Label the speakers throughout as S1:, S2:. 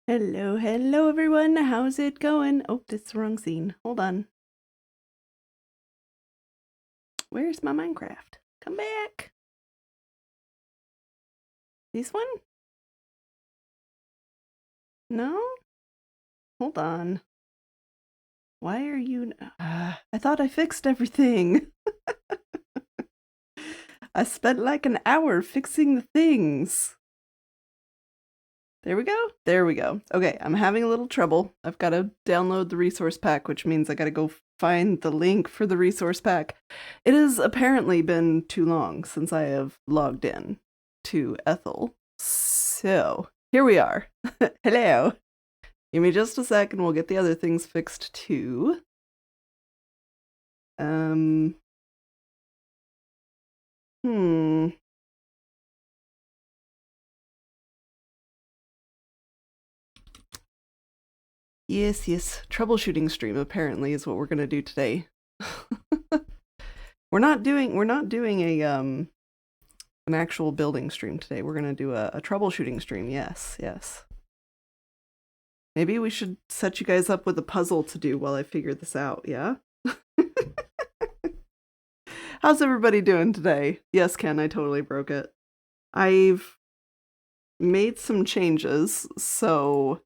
S1: Hello, hello everyone. How's it going? Oh, this is the wrong scene. Hold on. Where's my Minecraft? Come back. This one? No? Hold on. Why are you... I thought I fixed everything. I spent like an hour fixing the things. There we go. There we go. Okay, I'm having a little trouble. I've got to download the resource pack, which means I got to go find the link for the resource pack. It has apparently been too long since I have logged in to Ethel. So, here we are. Hello. Give me just a sec and we'll get the other things fixed too. Yes. Troubleshooting stream apparently is what we're gonna do today. We're not doing a an actual building stream today. We're gonna do a troubleshooting stream. Yes. Maybe we should set you guys up with a puzzle to do while I figure this out. Yeah. How's everybody doing today? Yes, Ken, I totally broke it. I've made some changes, so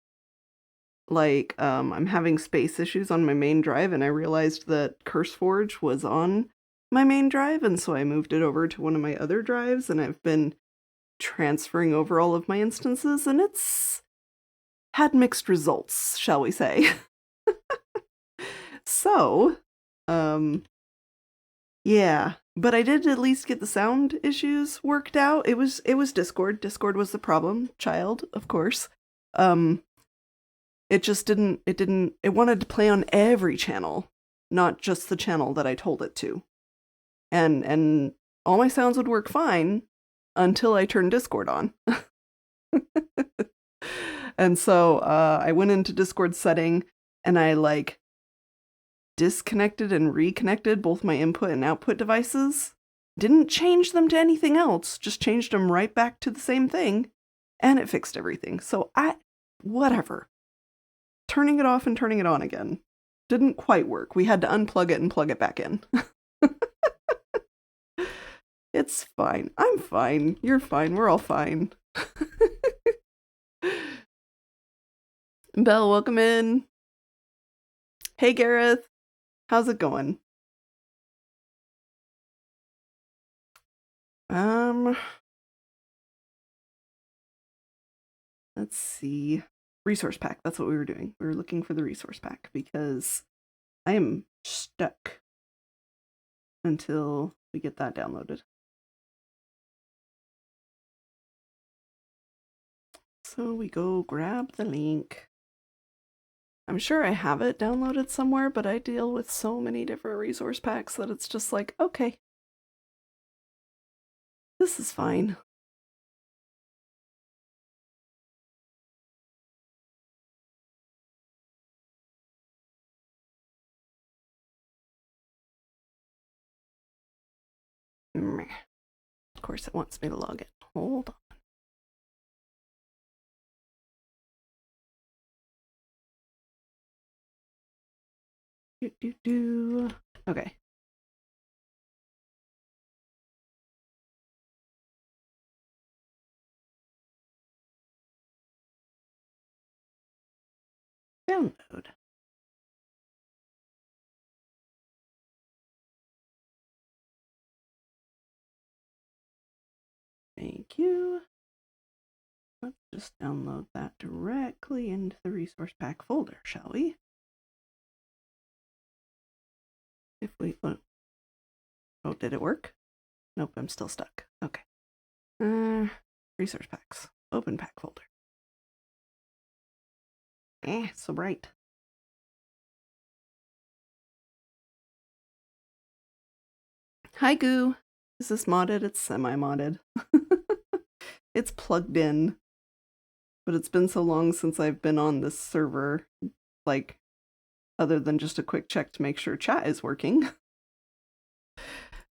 S1: like I'm having space issues on my main drive, and I realized that CurseForge was on my main drive, and so I moved it over to one of my other drives, and I've been transferring over all of my instances, and it's had mixed results, shall we say. So, yeah, but I did at least get the sound issues worked out. It was Discord. Discord was the problem, child, of course. It just didn't, it wanted to play on every channel, not just the channel that I told it to. And all my sounds would work fine until I turned Discord on. And so I went into Discord setting and I like disconnected and reconnected both my input and output devices. Didn't change them to anything else, just changed them right back to the same thing, and it fixed everything. So whatever. Turning it off and turning it on again didn't quite work. We had to unplug it and plug it back in. It's fine. I'm fine. You're fine. We're all fine. Belle, welcome in. Hey, Gareth. How's it going? Let's see. Resource pack. That's what we were doing. We were looking for the resource pack because I am stuck until we get that downloaded. So we go grab the link. I'm sure I have it downloaded somewhere, but I deal with so many different resource packs that it's just like, okay, this is fine. Of course it wants me to log in. Hold on. Okay. Download. Thank you. Let's just download that directly into the resource pack folder, shall we? If we... Oh, did it work? Nope, I'm still stuck. Okay. Resource packs. Open pack folder. So bright. Hi, Goo. Is this modded? It's semi-modded. It's plugged in. But it's been so long since I've been on this server, like, other than just a quick check to make sure chat is working.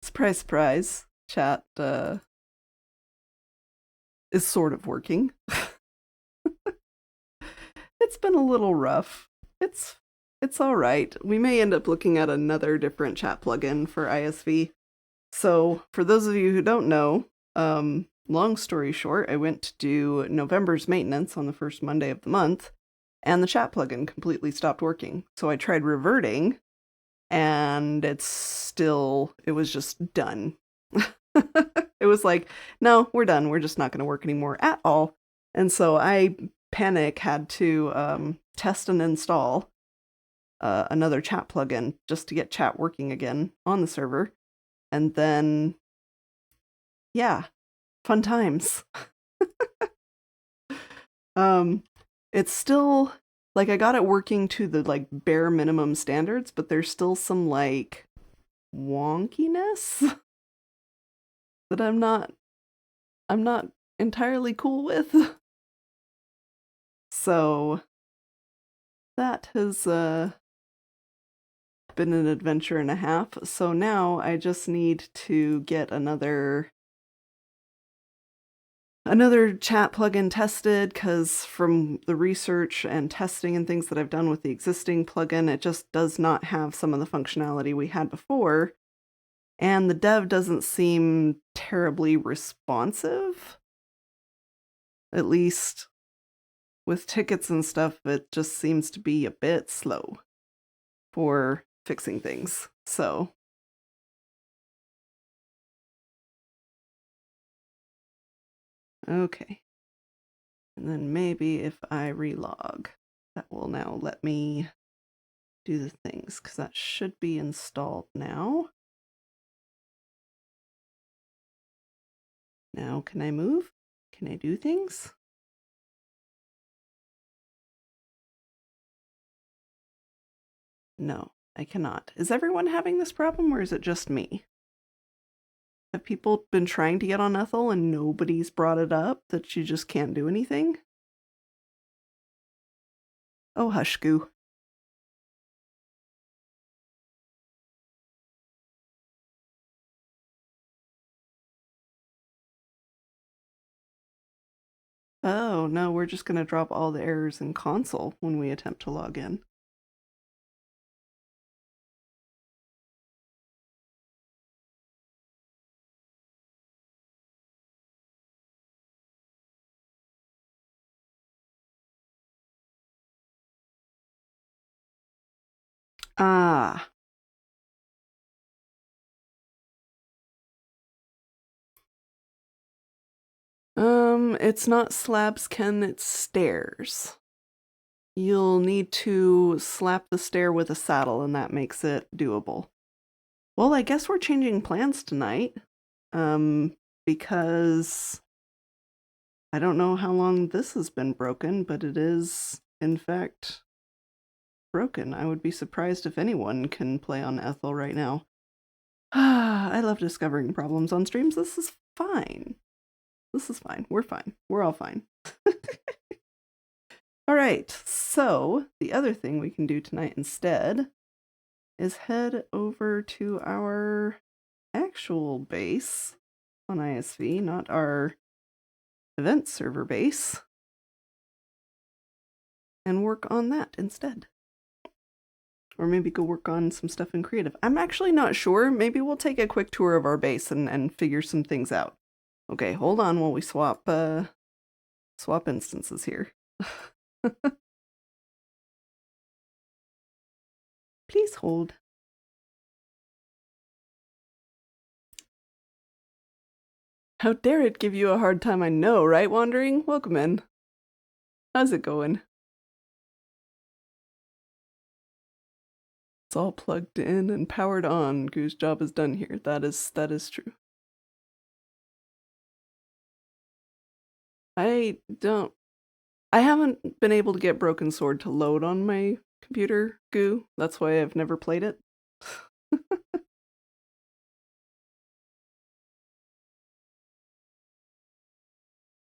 S1: Surprise, surprise. Chat is sort of working. it's been a little rough. It's all right. We may end up looking at another different chat plugin for iSV. So, for those of you who don't know, long story short, I went to do November's maintenance on the first Monday of the month, and the chat plugin completely stopped working. So I tried reverting, and it was just done. It was like, no, we're done. We're just not going to work anymore at all. And so I had to test and install another chat plugin just to get chat working again on the server. And then, yeah, fun times. It's still, like, I got it working to the, like, bare minimum standards, but there's still some, like, wonkiness that I'm not entirely cool with. So that has been an adventure and a half. So now I just need to get another chat plugin tested, because from the research and testing and things that I've done with the existing plugin, it just does not have some of the functionality we had before. And the dev doesn't seem terribly responsive. At least with tickets and stuff, it just seems to be a bit slow for fixing things. So okay. And then maybe if I relog, that will now let me do the things, because that should be installed now. Now, can I move? Can I do things? No, I cannot. Is everyone having this problem, or is it just me? Have people been trying to get on Ethel and nobody's brought it up that you just can't do anything? Oh, hush, goo. Oh, no, we're just going to drop all the errors in console when we attempt to log in. Ah. It's not slabs, Ken, it's stairs. You'll need to slap the stair with a saddle, and that makes it doable. Well, I guess we're changing plans tonight. Because I don't know how long this has been broken, but it is, in fact, broken. I would be surprised if anyone can play on Ethel right now. I love discovering problems on streams. This is fine. This is fine. We're fine. We're all fine. All right, so the other thing we can do tonight instead is head over to our actual base on iSV, not our event server base, and work on that instead. Or maybe go work on some stuff in creative. I'm actually not sure. Maybe we'll take a quick tour of our base and figure some things out. Okay, hold on while we swap instances here. Please hold. How dare it give you a hard time, I know, right, Wandering? Welcome in. How's it going? It's all plugged in and powered on. Goose job is done here. That is true. I haven't been able to get Broken Sword to load on my computer, Goo. That's why I've never played it.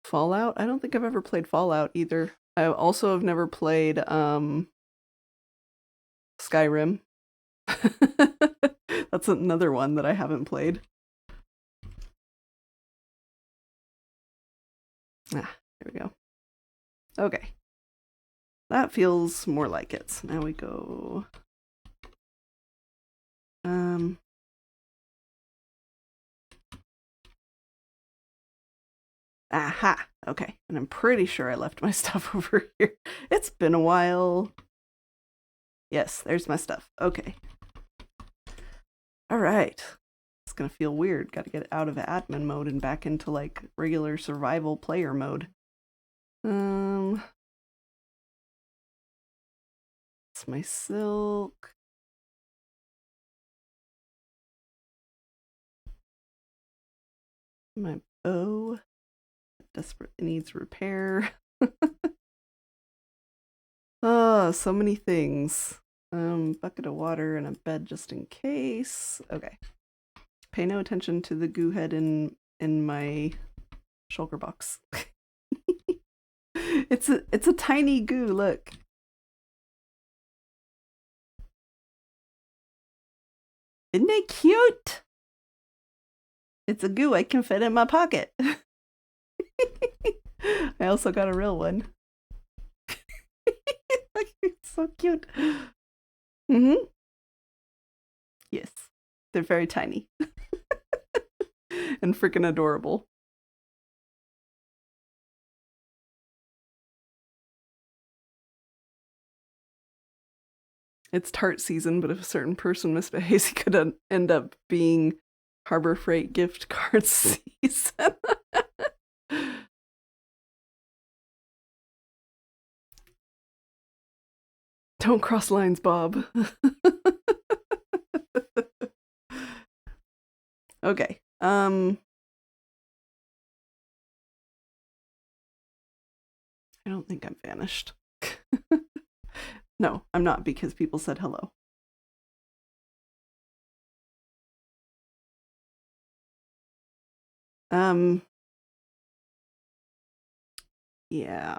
S1: Fallout? I don't think I've ever played Fallout either. I also have never played Skyrim. That's another one that I haven't played. Ah, there we go. Okay. That feels more like it. So now we go... Aha! Okay, and I'm pretty sure I left my stuff over here. It's been a while. Yes, there's my stuff. Okay. Alright. It's gonna feel weird. Gotta get out of admin mode and back into, like, regular survival player mode. It's my silk. My bow. Desperately needs repair. Oh, so many things. Bucket of water and a bed just in case. Okay. Pay no attention to the goo head in my shulker box. It's a tiny goo, look. Isn't it cute? It's a goo I can fit in my pocket. I also got a real one. It's so cute. Mm-hmm. Yes. They're very tiny. And freaking adorable. It's tart season, but if a certain person misbehaves, he could end up being Harbor Freight gift card season. Don't cross lines, Bob. Okay. I don't think I'm vanished. No, I'm not, because people said hello. Yeah.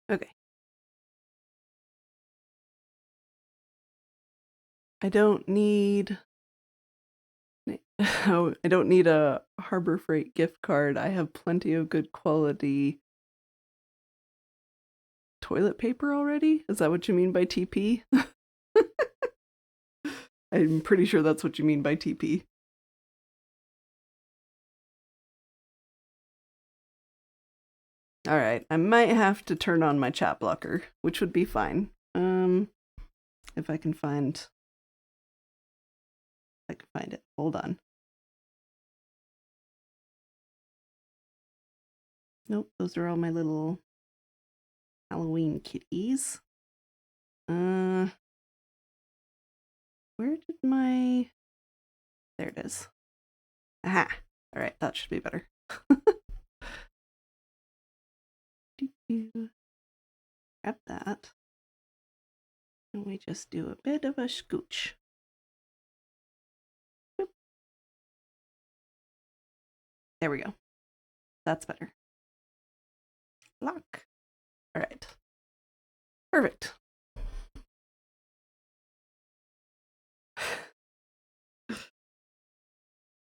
S1: Okay. I don't need I don't need a Harbor Freight gift card. I have plenty of good quality toilet paper already. Is that what you mean by TP? I'm pretty sure that's what you mean by TP. Alright, I might have to turn on my chat blocker, which would be fine. If I can find it. Hold on. Nope, those are all my little Halloween kitties. Where did my... There it is. Aha! Alright, that should be better. Grab that. And we just do a bit of a scooch. Boop. There we go. That's better. Lock. Alright. Perfect.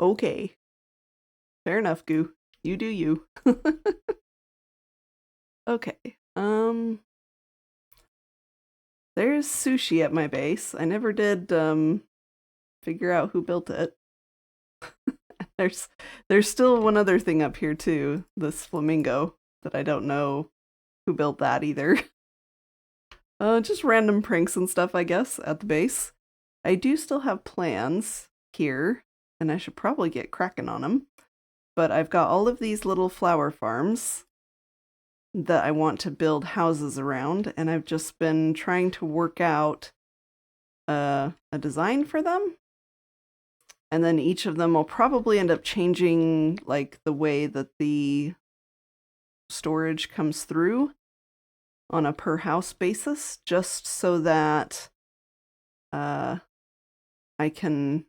S1: Okay. Fair enough, Goo. You do you. Okay. There's sushi at my base. I never did figure out who built it. There's still one other thing up here too, this flamingo, that I don't know who built that either. Just random pranks and stuff, I guess, at the base. I do still have plans here, and I should probably get cracking on them. But I've got all of these little flower farms that I want to build houses around, and I've just been trying to work out a design for them. And then each of them will probably end up changing, like, the way that the storage comes through on a per house basis, just so that I can,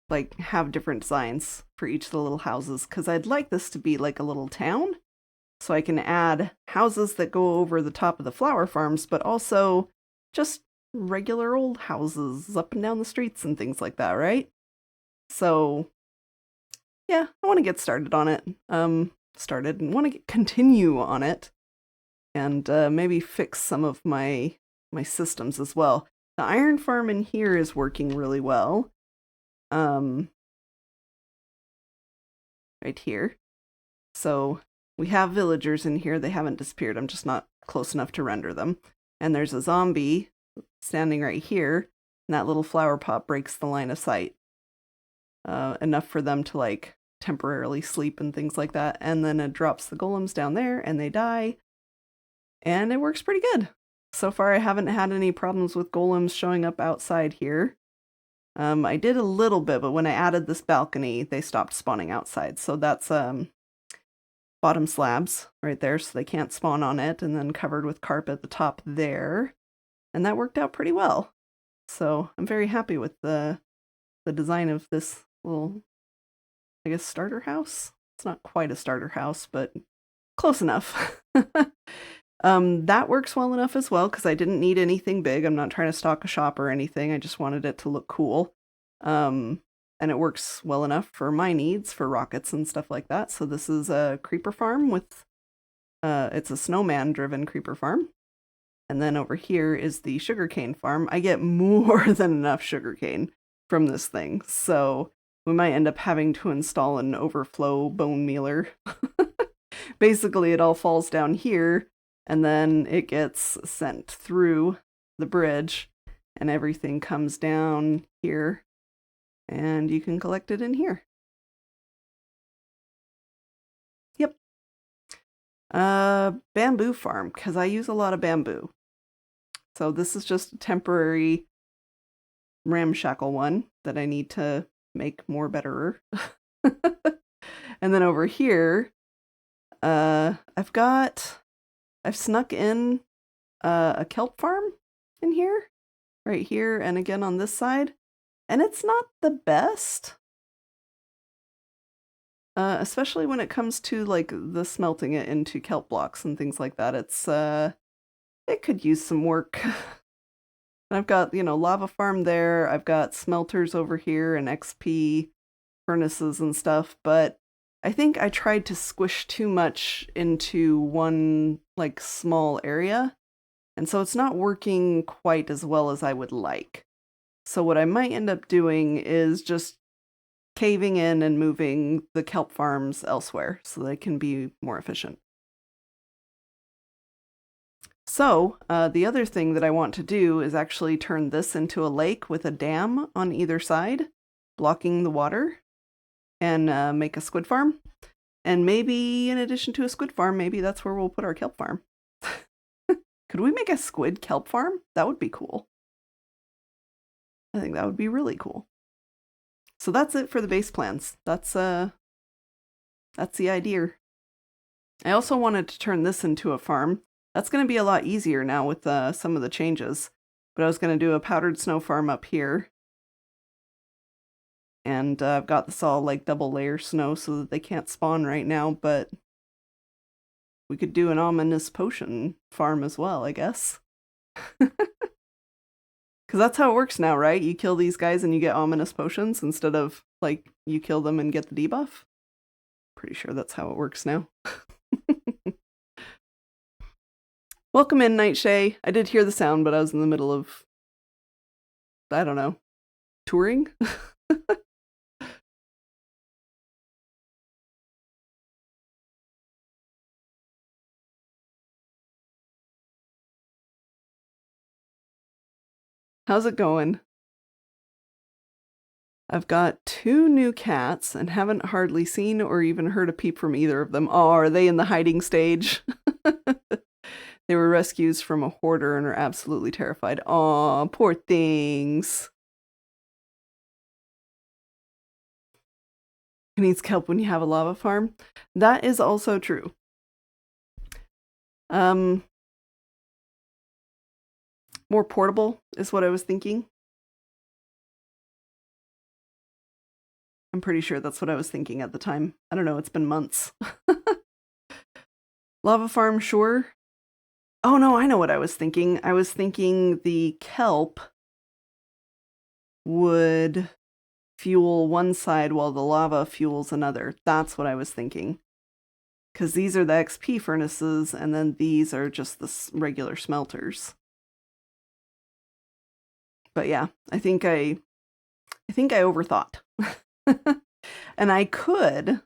S1: like, have different designs for each of the little houses, because I'd like this to be like a little town. So I can add houses that go over the top of the flower farms, but also just regular old houses up and down the streets and things like that, right? So yeah, I want to get started on it. Started and want to continue on it, and maybe fix some of my systems as well. The iron farm in here is working really well. Right here. So we have villagers in here. They haven't disappeared. I'm just not close enough to render them. And there's a zombie standing right here, and that little flower pot breaks the line of sight. Enough for them to like temporarily sleep and things like that. And then it drops the golems down there and they die. And it works pretty good. So far I haven't had any problems with golems showing up outside here. I did a little bit, but when I added this balcony, they stopped spawning outside. So that's bottom slabs right there, so they can't spawn on it, and then covered with carpet at the top there. And that worked out pretty well. So I'm very happy with the design of this little, I guess, starter house. It's not quite a starter house, but close enough. That works well enough as well, because I didn't need anything big. I'm not trying to stock a shop or anything. I just wanted it to look cool. And it works well enough for my needs, for rockets and stuff like that. So this is a creeper farm with, it's a snowman-driven creeper farm. And then over here is the sugarcane farm. I get more than enough sugarcane from this thing, so we might end up having to install an overflow bone mealer. Basically, it all falls down here, and then it gets sent through the bridge, and everything comes down here, and you can collect it in here. Yep. Bamboo farm, because I use a lot of bamboo. So this is just a temporary ramshackle one that I need to make more betterer. And then over here, I've snuck in a kelp farm in here, right here, and again on this side, and it's not the best, especially when it comes to like the smelting it into kelp blocks and things like that. It's it could use some work. I've got, lava farm there. I've got smelters over here and XP furnaces and stuff, but I think I tried to squish too much into one like small area, and so it's not working quite as well as I would like. So what I might end up doing is just caving in and moving the kelp farms elsewhere so they can be more efficient. So the other thing that I want to do is actually turn this into a lake with a dam on either side, blocking the water, and make a squid farm. And maybe in addition to a squid farm, maybe that's where we'll put our kelp farm. Could we make a squid kelp farm? That would be cool. I think that would be really cool. So that's it for the base plans. That's the idea. I also wanted to turn this into a farm. That's going to be a lot easier now with some of the changes. But I was going to do a powdered snow farm up here. And I've got this all like double layer snow so that they can't spawn right now, but we could do an ominous potion farm as well, I guess. Because that's how it works now, right? You kill these guys and you get ominous potions instead of like you kill them and get the debuff. Pretty sure that's how it works now. Welcome in, Nightshay. I did hear the sound, but I was in the middle of, I don't know, touring? How's it going? I've got 2 new cats and haven't hardly seen or even heard a peep from either of them. Oh, are they in the hiding stage? They were rescues from a hoarder and are absolutely terrified. Aw, poor things. Who needs kelp when you have a lava farm? That is also true. More portable is what I was thinking. I'm pretty sure that's what I was thinking at the time. I don't know, it's been months. Lava farm, sure. Oh no, I know what I was thinking. I was thinking the kelp would fuel one side while the lava fuels another. That's what I was thinking. Because these are the XP furnaces, and then these are just the regular smelters. But yeah, I think I overthought. And I could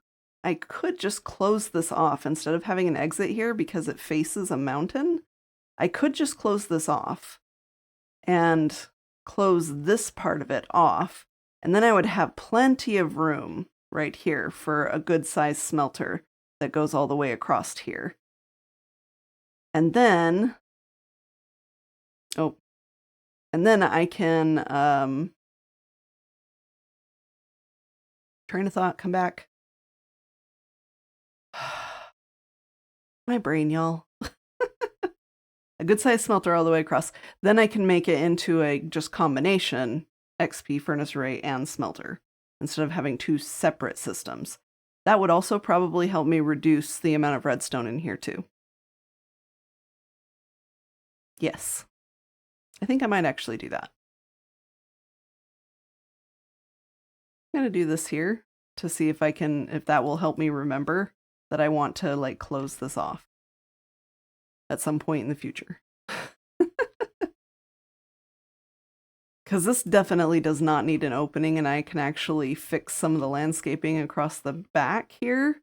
S1: just close this off instead of having an exit here because it faces a mountain. I could just close this off and close this part of it off, and then I would have plenty of room right here for a good sized smelter that goes all the way across here. And then, I can, train of thought, come back. My brain, y'all. A good sized smelter all the way across. Then I can make it into a just combination XP furnace array and smelter instead of having two separate systems. That would also probably help me reduce the amount of redstone in here too. Yes. I think I might actually do that. I'm going to do this here to see if that will help me remember that I want to like close this off at some point in the future. Because this definitely does not need an opening, and I can actually fix some of the landscaping across the back here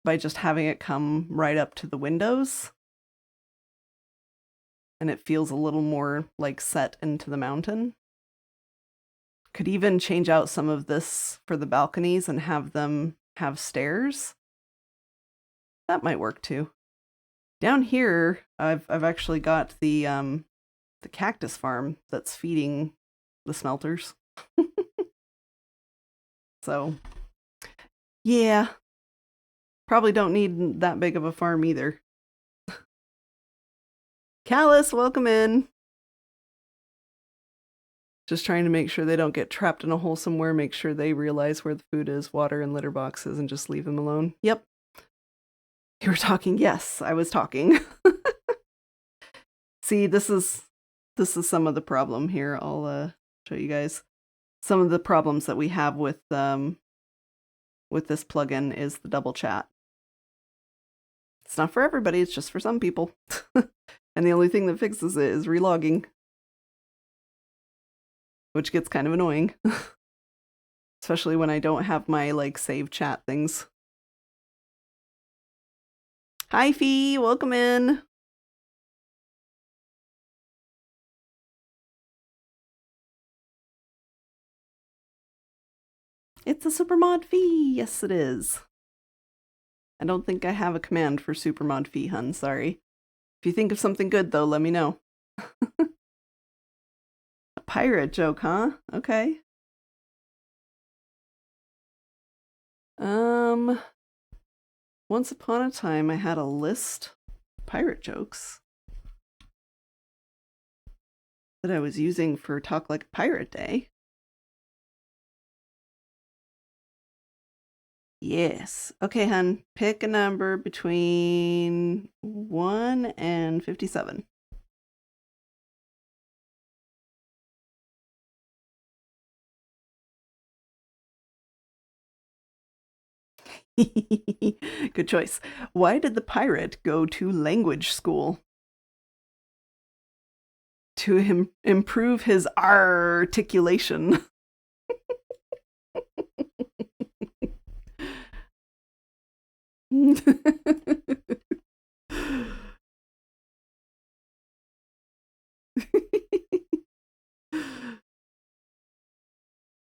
S1: by just having it come right up to the windows. And it feels a little more like set into the mountain. Could even change out some of this for the balconies and have them have stairs. That might work too. Down here, I've actually got the cactus farm that's feeding the smelters. So, yeah. Probably don't need that big of a farm either. Callus, welcome in. Just trying to make sure they don't get trapped in a hole somewhere, make sure they realize where the food is, water, and litter boxes, and just leave them alone. Yep. You were talking. Yes, I was talking. See, this is some of the problem here. I'll show you guys. Some of the problems that we have with this plugin is the double chat. It's not for everybody, it's just for some people. And the only thing that fixes it is relogging. Which gets kind of annoying. Especially when I don't have my like save chat things. Hi Fee, welcome in. It's a supermod Fee. Yes, it is. I don't think I have a command for supermod Fee, hun. Sorry. If you think of something good, though, let me know. A pirate joke, huh? Okay. Once upon a time, I had a list of pirate jokes that I was using for Talk Like a Pirate Day. Yes. Okay, hun. Pick a number between 1 and 57. Good choice. Why did the pirate go to language school? To improve his articulation.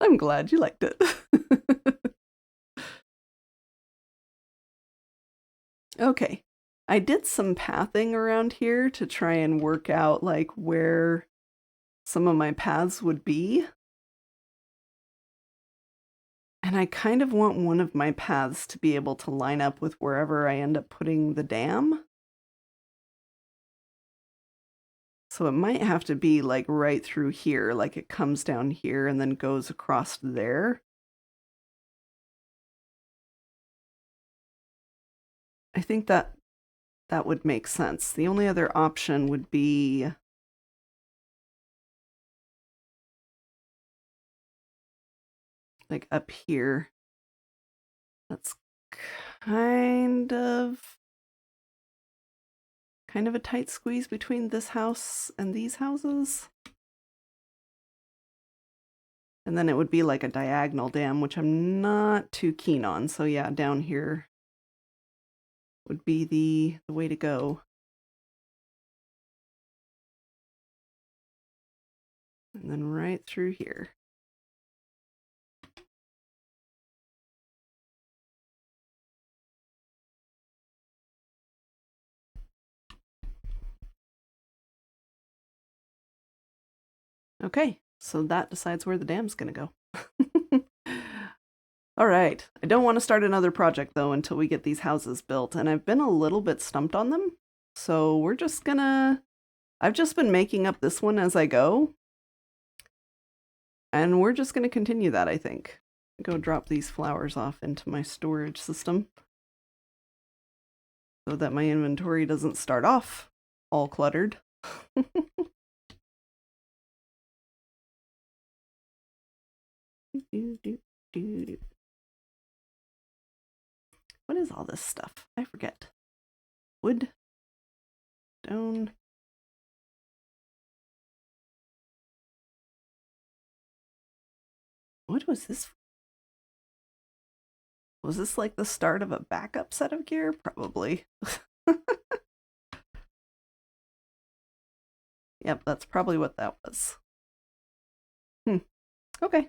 S1: I'm glad you liked it. Okay. I did some pathing around here to try and work out like where some of my paths would be. And I kind of want one of my paths to be able to line up with wherever I end up putting the dam. So it might have to be like right through here, like it comes down here and then goes across there. I think that that would make sense. The only other option would be like up here. That's kind of a tight squeeze between this house and these houses. And then it would be like a diagonal dam, which I'm not too keen on. So yeah, down here would be the way to go. And then right through here. Okay, so that decides where the dam's gonna go. All right, I don't want to start another project though until we get these houses built, and I've been a little bit stumped on them. So we're just gonna, I've just been making up this one as I go. And we're just gonna continue that, I think. Go drop these flowers off into my storage system so that my inventory doesn't start off all cluttered. What is all this stuff? I forget. Wood, stone. What was this? Was this like the start of a backup set of gear? Probably. Yep, that's probably what that was. Okay.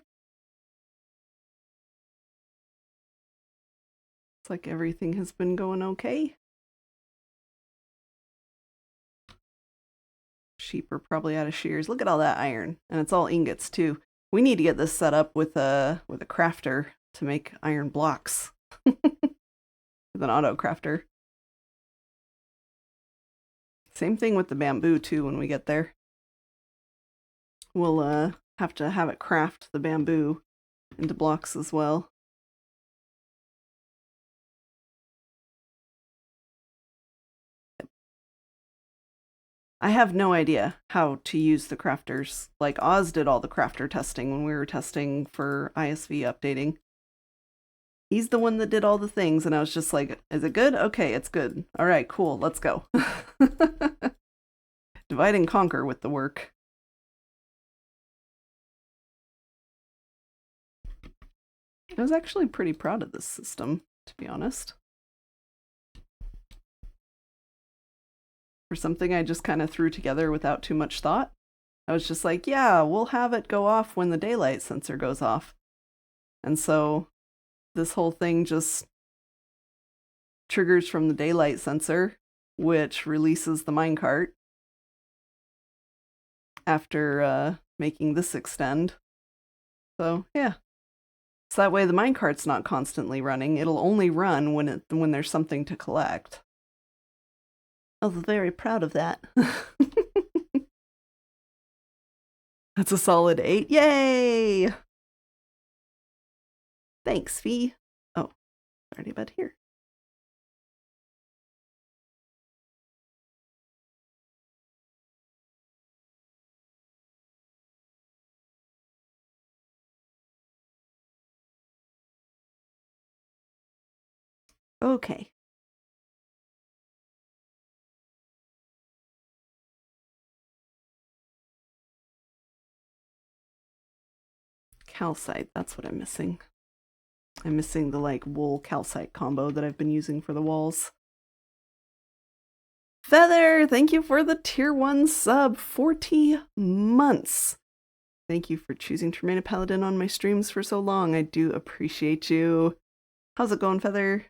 S1: It's like everything has been going okay. Sheep are probably out of shears. Look at all that iron. And it's all ingots too. We need to get this set up with a crafter to make iron blocks. With an auto crafter. Same thing with the bamboo too when we get there. We'll have to have it craft the bamboo into blocks as well. I have no idea how to use the crafters. Like Oz did all the crafter testing when we were testing for iSV updating. He's the one that did all the things, and I was just like, is it good? Okay, it's good. All right, cool, let's go. Divide and conquer with the work. I was actually pretty proud of this system, to be honest. For something I just kind of threw together without too much thought. I was just like, yeah, we'll have it go off when the daylight sensor goes off. And so this whole thing just triggers from the daylight sensor, which releases the minecart after making this extend. So yeah. So that way the minecart's not constantly running. It'll only run when there's something to collect. I was very proud of that. That's a solid 8. Yay! Thanks, Fee. Oh, already about here. Okay. Calcite, that's what I'm missing. I'm missing the like wool calcite combo that I've been using for the walls. Feather, thank you for the tier 1 sub. 40 months. Thank you for choosing to remain a paladin on my streams for so long. I do appreciate you. How's it going, Feather?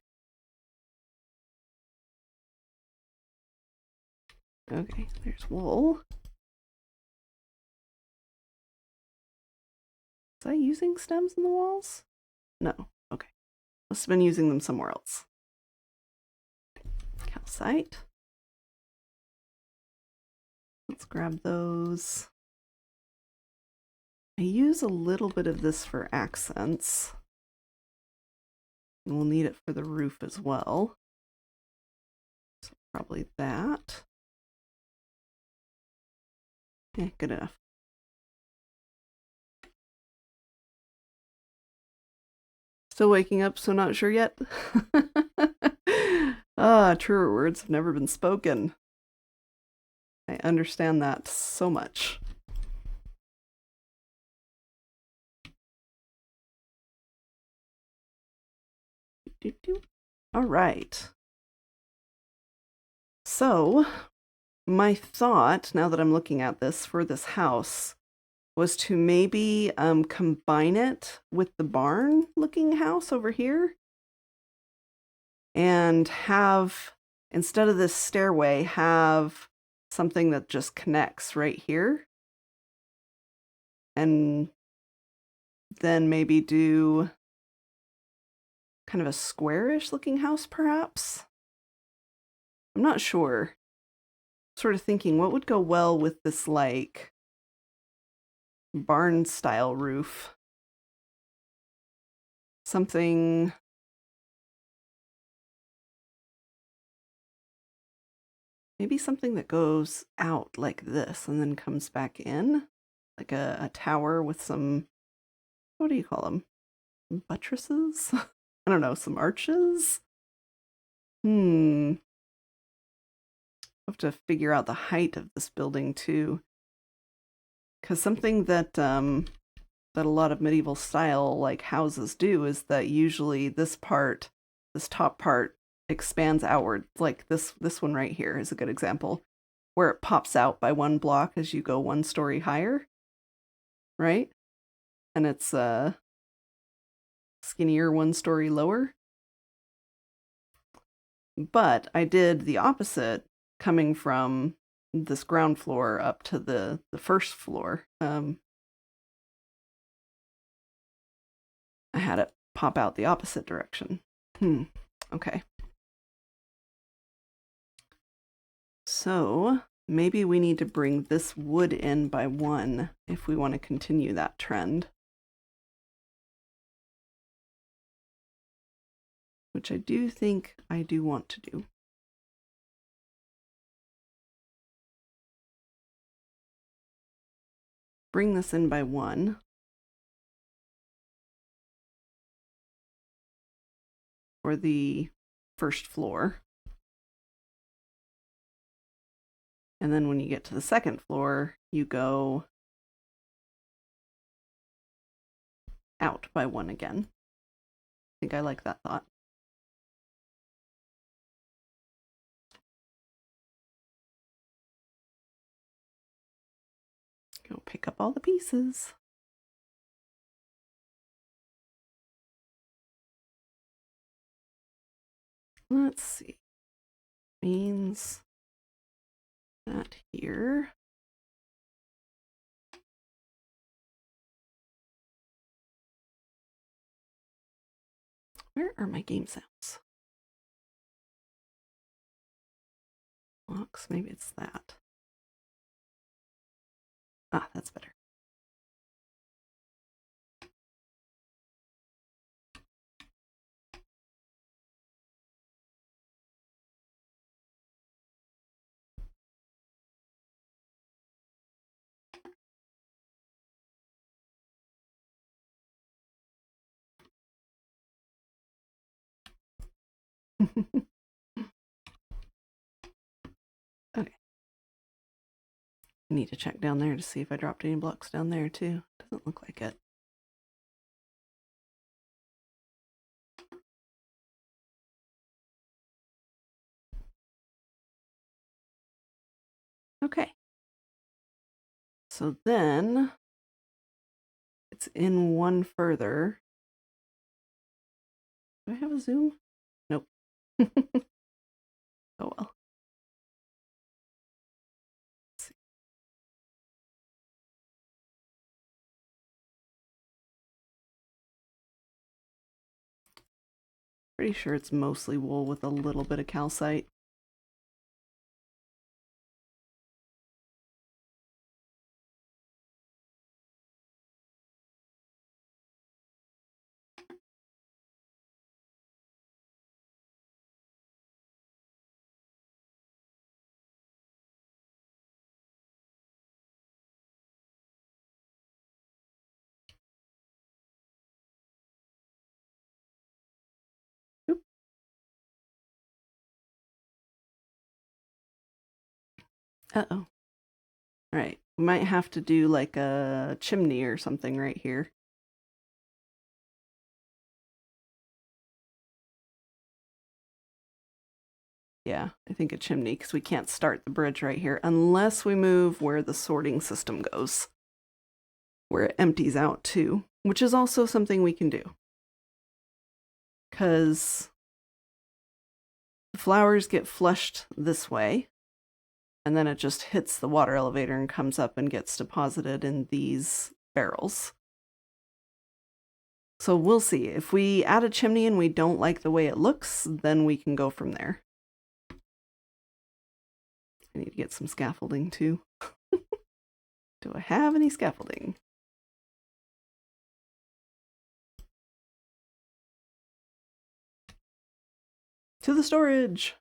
S1: Okay, there's wool. Was I using stems in the walls? No. Okay. Must have been using them somewhere else. Calcite. Let's grab those. I use a little bit of this for accents. And we'll need it for the roof as well. So Probably that. Yeah, good enough. Still waking up, so not sure yet. Truer words have never been spoken. I understand that so much. All right. So, my thought, now that I'm looking at this for this house, was to maybe combine it with the barn-looking house over here. And have, instead of this stairway, have something that just connects right here. And then maybe do kind of a squarish looking house, perhaps? I'm not sure. Sort of thinking what would go well with this, like, barn style roof. Something. Maybe something that goes out like this and then comes back in. Like a tower with some, what do you call them? Buttresses? I don't know, some arches? I'll have to figure out the height of this building too. Because something that that a lot of medieval style like houses do is that usually this top part expands outward. Like this one right here is a good example, where it pops out by one block as you go one story higher, right? And it's skinnier one story lower. But I did the opposite, coming from this ground floor up to the first floor. I had it pop out the opposite direction. Okay. So maybe we need to bring this wood in by one if we want to continue that trend. Which I do think I do want to do. Bring this in by one. For the first floor. And then when you get to the second floor, you go out by one again. I think I like that thought. Go pick up all the pieces. Let's see. Means that here. Where are my game sounds? Locks, maybe it's that. Ah, that's better. Okay. I need to check down there to see if I dropped any blocks down there too. Doesn't look like it. Okay. So then it's in one further. Do I have a zoom? Nope. Oh well. Pretty sure it's mostly wool with a little bit of calcite. Uh-oh. Alright, we might have to do like a chimney or something right here. Yeah, I think a chimney, because we can't start the bridge right here unless we move where the sorting system goes, where it empties out to, which is also something we can do. Because the flowers get flushed this way, and then it just hits the water elevator and comes up and gets deposited in these barrels. So we'll see. If we add a chimney and we don't like the way it looks, then we can go from there. I need to get some scaffolding too. Do I have any scaffolding? To the storage!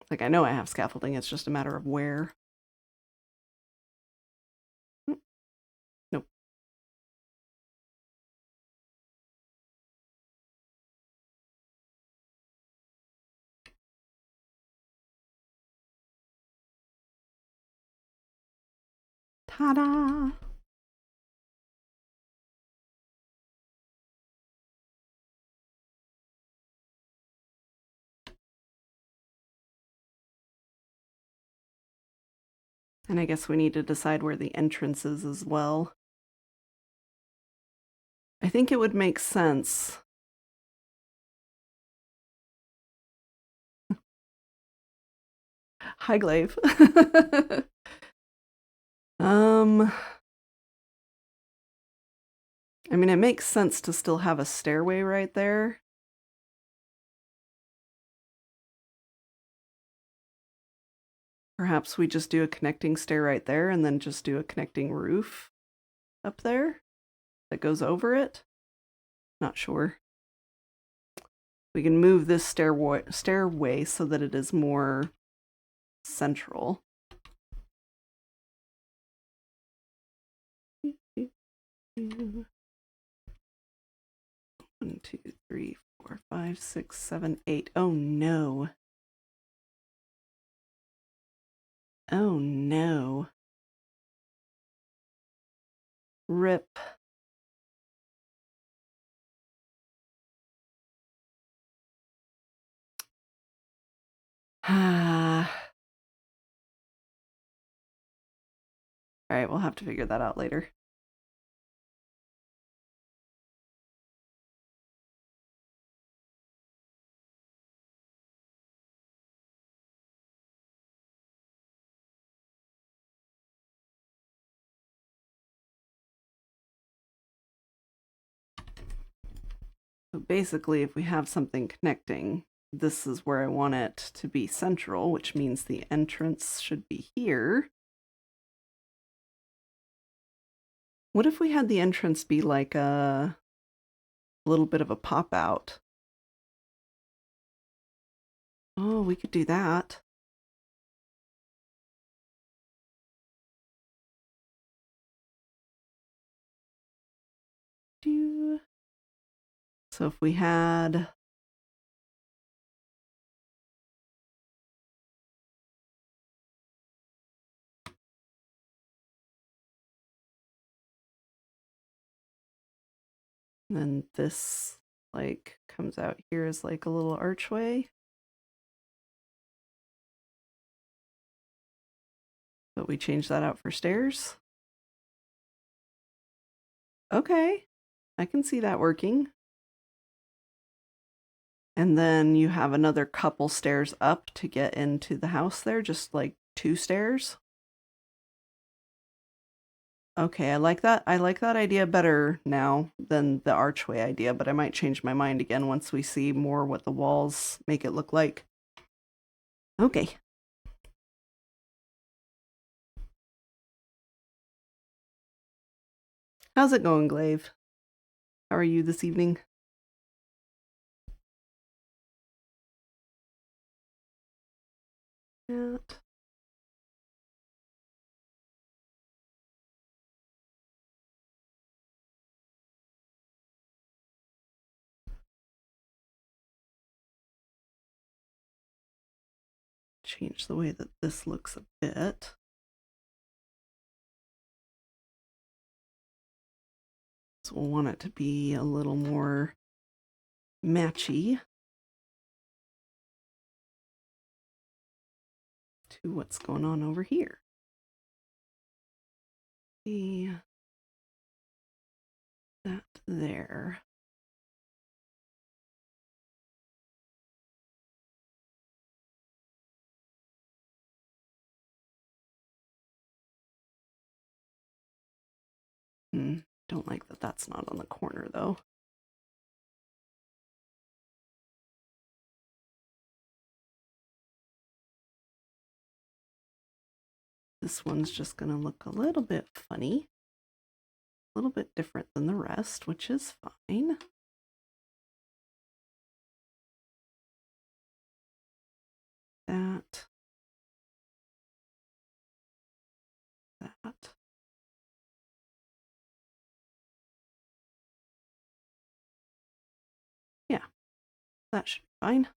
S1: Like, I know I have scaffolding, it's just a matter of where. Nope. Ta-da! And I guess we need to decide where the entrance is as well. I think it would make sense. Hi, Glaive. I mean, it makes sense to still have a stairway right there. Perhaps we just do a connecting stair right there and then just do a connecting roof up there that goes over it. Not sure. We can move this stairway so that it is more central. 1, 2, 3, 4, 5, 6, 7, 8. Oh no. Oh no. Rip. Alright, we'll have to figure that out later. So basically, if we have something connecting, this is where I want it to be central, which means the entrance should be here. What if we had the entrance be like a little bit of a pop out? Oh, we could do that. So if we had then this like comes out here as like a little archway. But we change that out for stairs. Okay, I can see that working. And then you have another couple stairs up to get into the house there, just like 2 stairs. Okay, I like that. I like that idea better now than the archway idea, but I might change my mind again once we see more what the walls make it look like. Okay. How's it going, Glaive? How are you this evening? That. change the way that this looks a bit. So we'll want it to be a little more matchy to what's going on over here. See that there. Don't like that that's not on the corner though. This one's just going to look a little bit funny, a little bit different than the rest, which is fine. That. Yeah, that should be fine.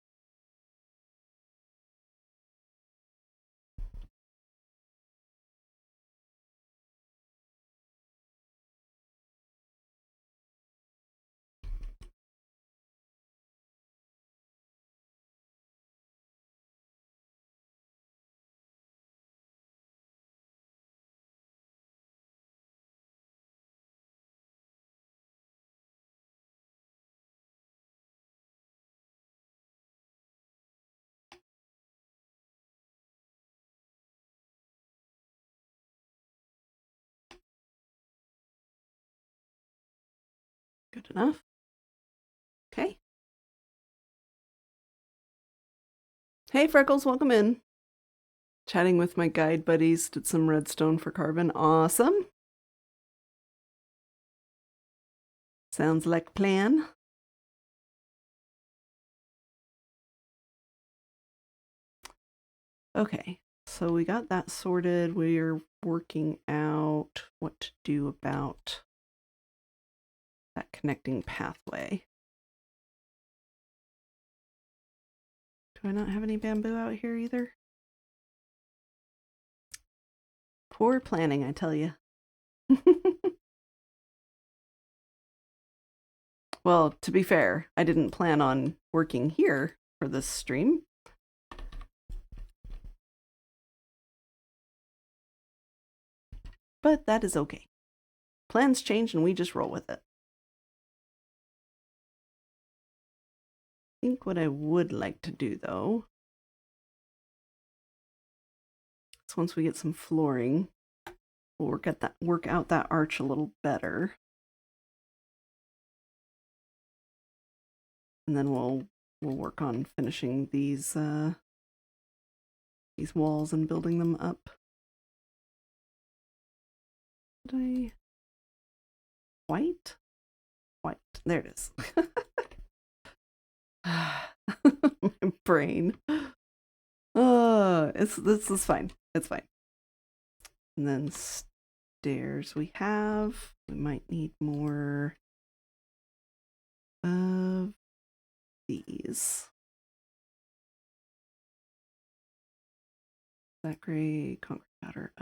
S1: Good enough. Okay. Hey, Freckles, welcome in. Chatting with my guide buddies, did some redstone for carbon. Awesome. Sounds like a plan. Okay, so we got that sorted. We're working out what to do about that connecting pathway. Do I not have any bamboo out here either? Poor planning, I tell you. Well, to be fair, I didn't plan on working here for this stream. But that is okay. Plans change and we just roll with it. I think what I would like to do though is once we get some flooring, we'll work out that arch a little better. And then we'll work on finishing these walls and building them up. White? There it is. My brain. This is fine. It's fine. And then stairs we might need more of these. That gray concrete powder.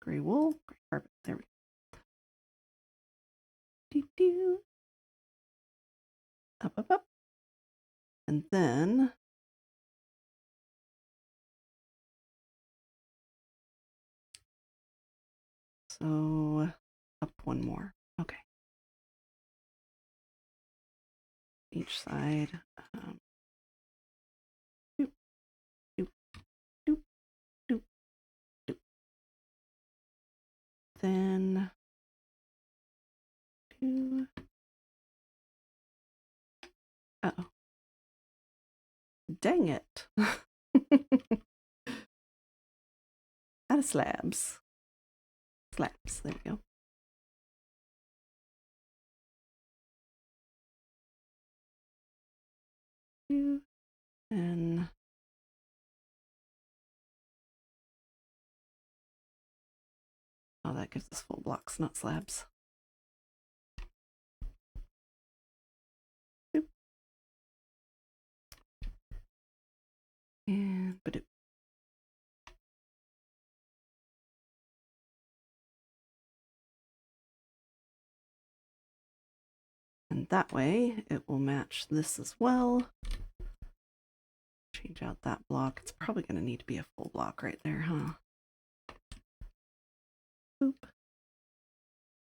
S1: Gray wool, gray carpet. There we go. Up. And then so up one more. Okay. Each side. Then uh-oh. Dang it. Out of slabs. There we go. And oh, that gives us full blocks, not slabs. And and that way it will match this as well. Change out that block. It's probably going to need to be a full block right there, huh? Boop.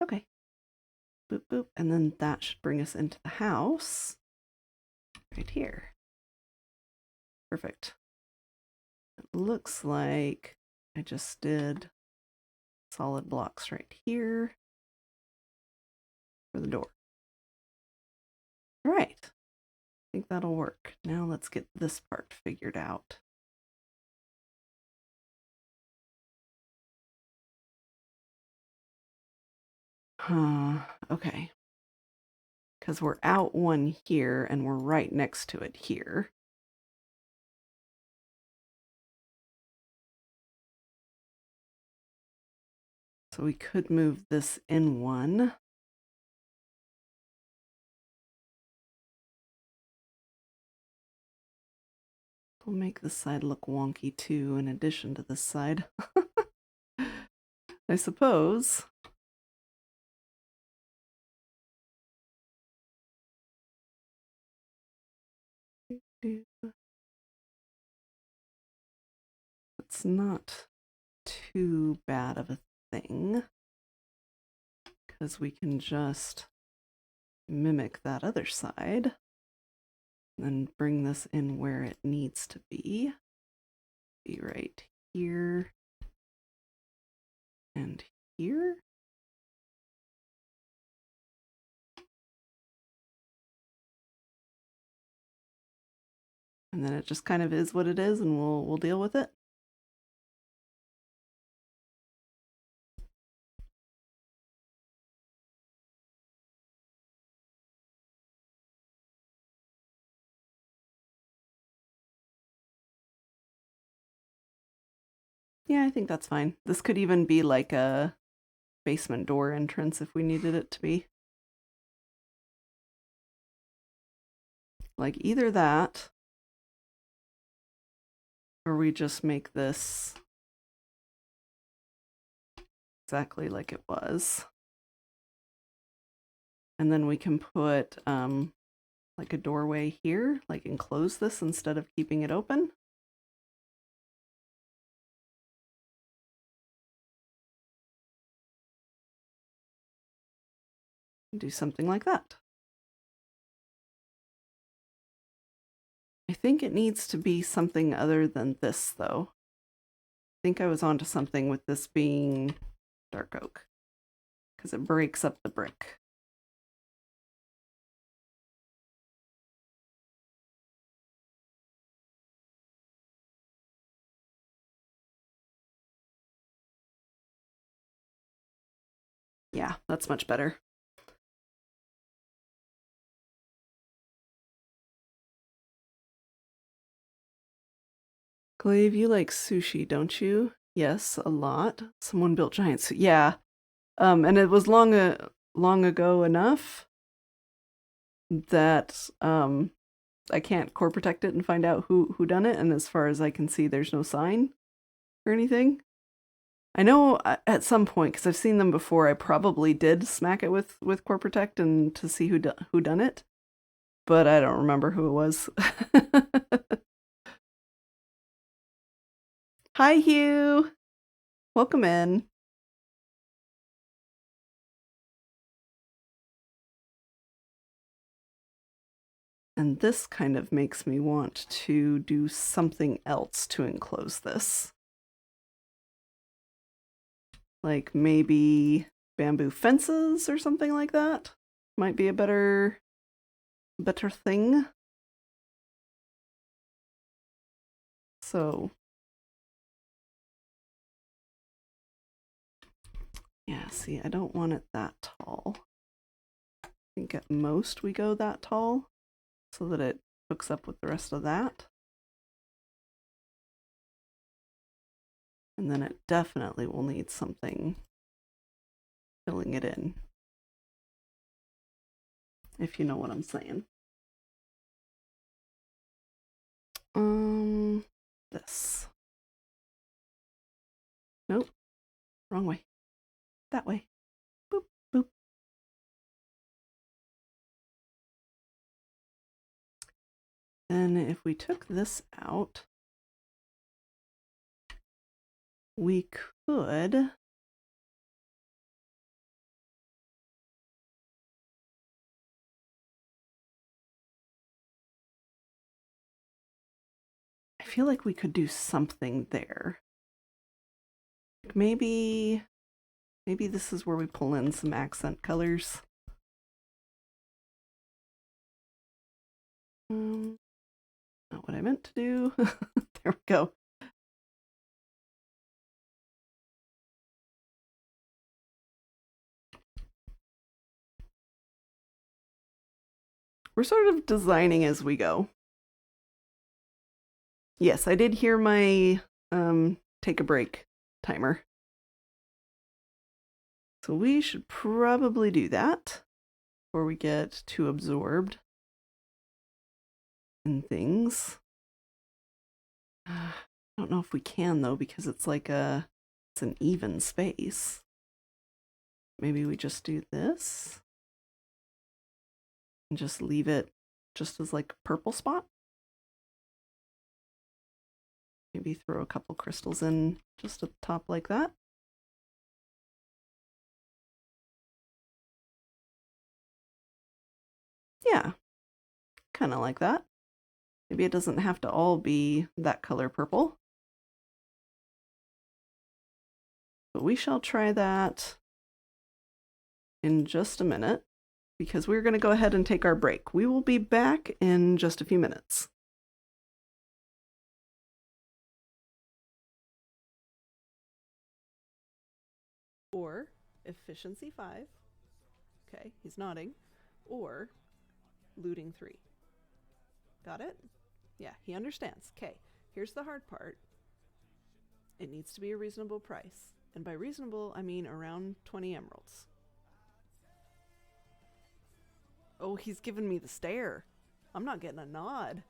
S1: Okay. Boop, boop. And then that should bring us into the house right here. Perfect. It looks like I just did solid blocks right here for the door. All right. I think that'll work. Now let's get this part figured out. Okay. Because we're out one here and we're right next to it here. So we could move this in one. We'll make this side look wonky too, in addition to this side. I suppose. It's not too bad of a thing, because we can just mimic that other side and then bring this in where it needs to be. Be right here and here. And then it just kind of is what it is, and we'll deal with it. Yeah, I think that's fine. This could even be like a basement door entrance if we needed it to be. Like either that, or we just make this exactly like it was. And then we can put like a doorway here, like enclose this instead of keeping it open. Do something like that. I think it needs to be something other than this, though. I think I was onto something with this being dark oak, because it breaks up the brick. Yeah, that's much better. Glaive, you like sushi, don't you? Yes, a lot. Someone built giant sushi. Yeah. And it was long ago enough that I can't core protect it and find out who done it, and as far as I can see, there's no sign or anything. I know at some point, because I've seen them before, I probably did smack it with core protect and to see who done it, but I don't remember who it was. Hi, Hugh. Welcome in. And this kind of makes me want to do something else to enclose this. Like maybe bamboo fences or something like that. Might be a better thing. So yeah, see, I don't want it that tall. I think at most we go that tall so that it hooks up with the rest of that. And then it definitely will need something filling it in, if you know what I'm saying. this. Nope. Wrong way. That way. Boop, boop. Then if we took this out, we could I feel like we could do something there. Maybe this is where we pull in some accent colors. Not what I meant to do. There we go. We're sort of designing as we go. Yes, I did hear my take a break timer. So we should probably do that before we get too absorbed in things. I don't know if we can though, because it's like it's an even space. Maybe we just do this and just leave it just as like a purple spot. Maybe throw a couple crystals in just at the top like that. Yeah, kind of like that. Maybe it doesn't have to all be that color purple. But we shall try that in just a minute, because we're going to go ahead and take our break. We will be back in just a few minutes. Or efficiency 5. Okay, he's nodding. Or looting 3. Got it? Yeah, he understands. Okay, here's the hard part. It needs to be a reasonable price. And by reasonable, I mean around 20 emeralds. Oh, he's giving me the stare. I'm not getting a nod.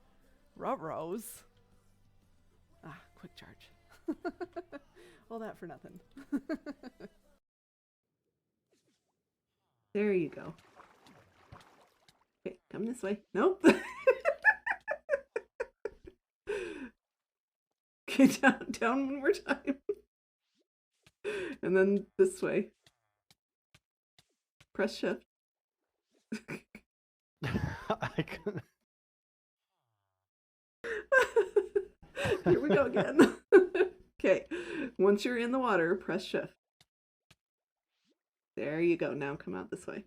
S1: Ruh-rohs. Ah, quick charge. All that for nothing. There you go. Okay, come this way. Nope. Okay, down one more time. And then this way. Press shift.
S2: I couldn't.
S1: Here we go again. Okay, once you're in the water, press shift. There you go. Now come out this way.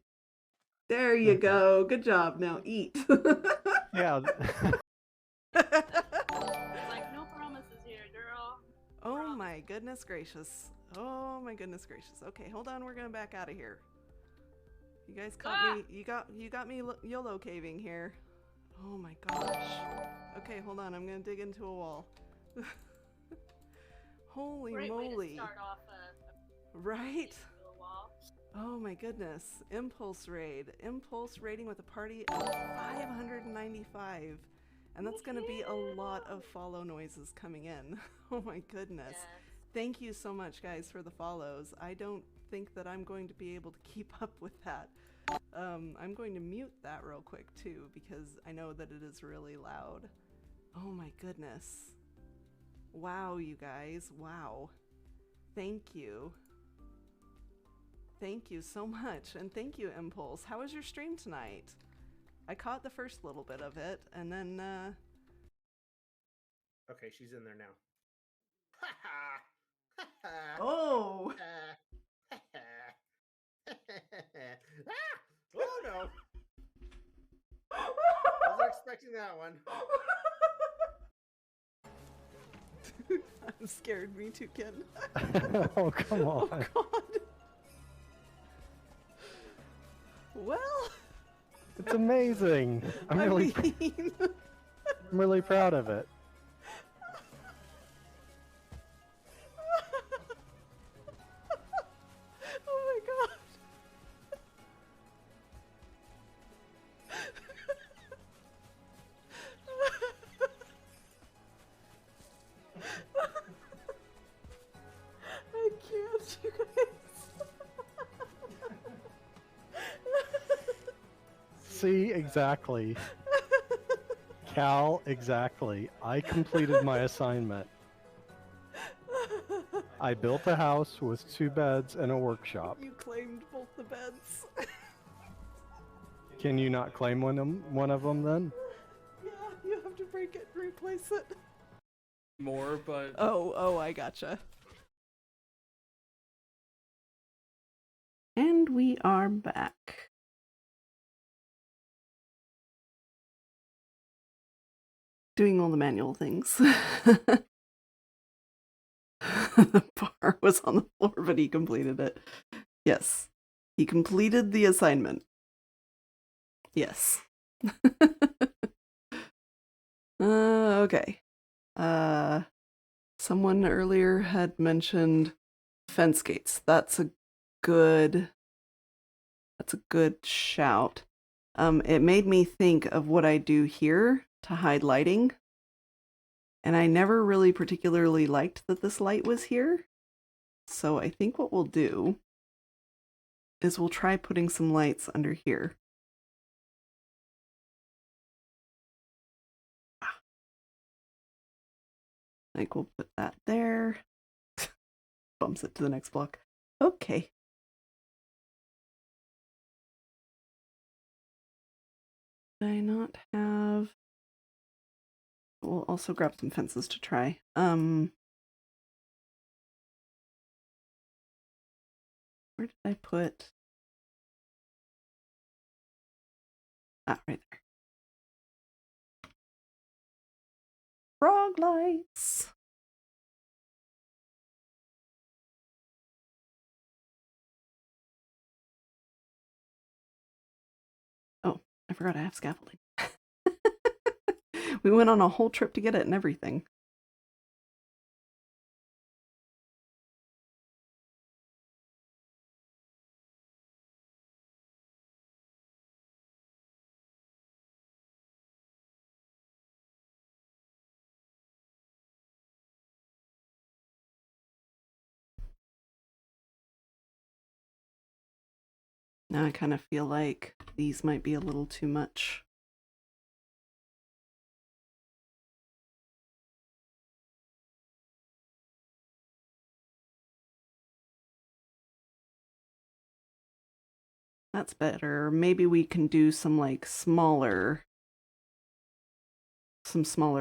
S1: There you go. Good job. Now eat.
S2: Yeah.
S3: Like, no promises here, girl.
S1: Oh my goodness gracious. Oh my goodness gracious. Okay, hold on. We're gonna back out of here. You guys caught me. You got me YOLO caving here. Oh my gosh. Okay, hold on. I'm gonna dig into a wall. Holy
S3: Great
S1: moly.
S3: way to start off
S1: Right?
S3: a wall.
S1: Oh my goodness. Impulse raid. Impulse raiding with a party of 595. And that's going to be a lot of follow noises coming in. Oh my goodness.
S3: Yes.
S1: Thank you so much, guys, for the follows. I don't think that I'm going to be able to keep up with that. I'm going to mute that real quick too, because I know that it is really loud. Oh my goodness. Wow, you guys. Wow. Thank you. Thank you so much. And thank you, Impulse. How was your stream tonight? I caught the first little bit of it, and then,
S4: Okay, she's in there now.
S1: Oh!
S4: Oh no! Wasn't expecting that one.
S1: I'm scared. Me too, kid.
S2: Oh, come on.
S1: Oh, God. Well...
S2: It's amazing. I'm really proud of it.
S1: Oh my God.
S2: See, exactly. Cal, exactly. I completed my assignment. I built a house with 2 beds and a workshop.
S1: You claimed both the beds.
S2: Can you not claim one of them then?
S1: Yeah, you have to break it and replace it.
S5: More, but
S1: Oh, I gotcha. And we are back. Doing all the manual things. The bar was on the floor, but he completed it. Yes. He completed the assignment. Yes. Okay. Someone earlier had mentioned fence gates. That's a good shout. It made me think of what I do here to hide lighting. And I never really particularly liked that this light was here. So I think what we'll do is we'll try putting some lights under here. I think we'll put that there. Bumps it to the next block. Okay. Did I not have... We'll also grab some fences to try. Where did I put... Ah, right there. Frog lights! Oh, I forgot I have scaffolding. We went on a whole trip to get it and everything. Now I kind of feel like these might be a little too much. That's better. Maybe we can do some like smaller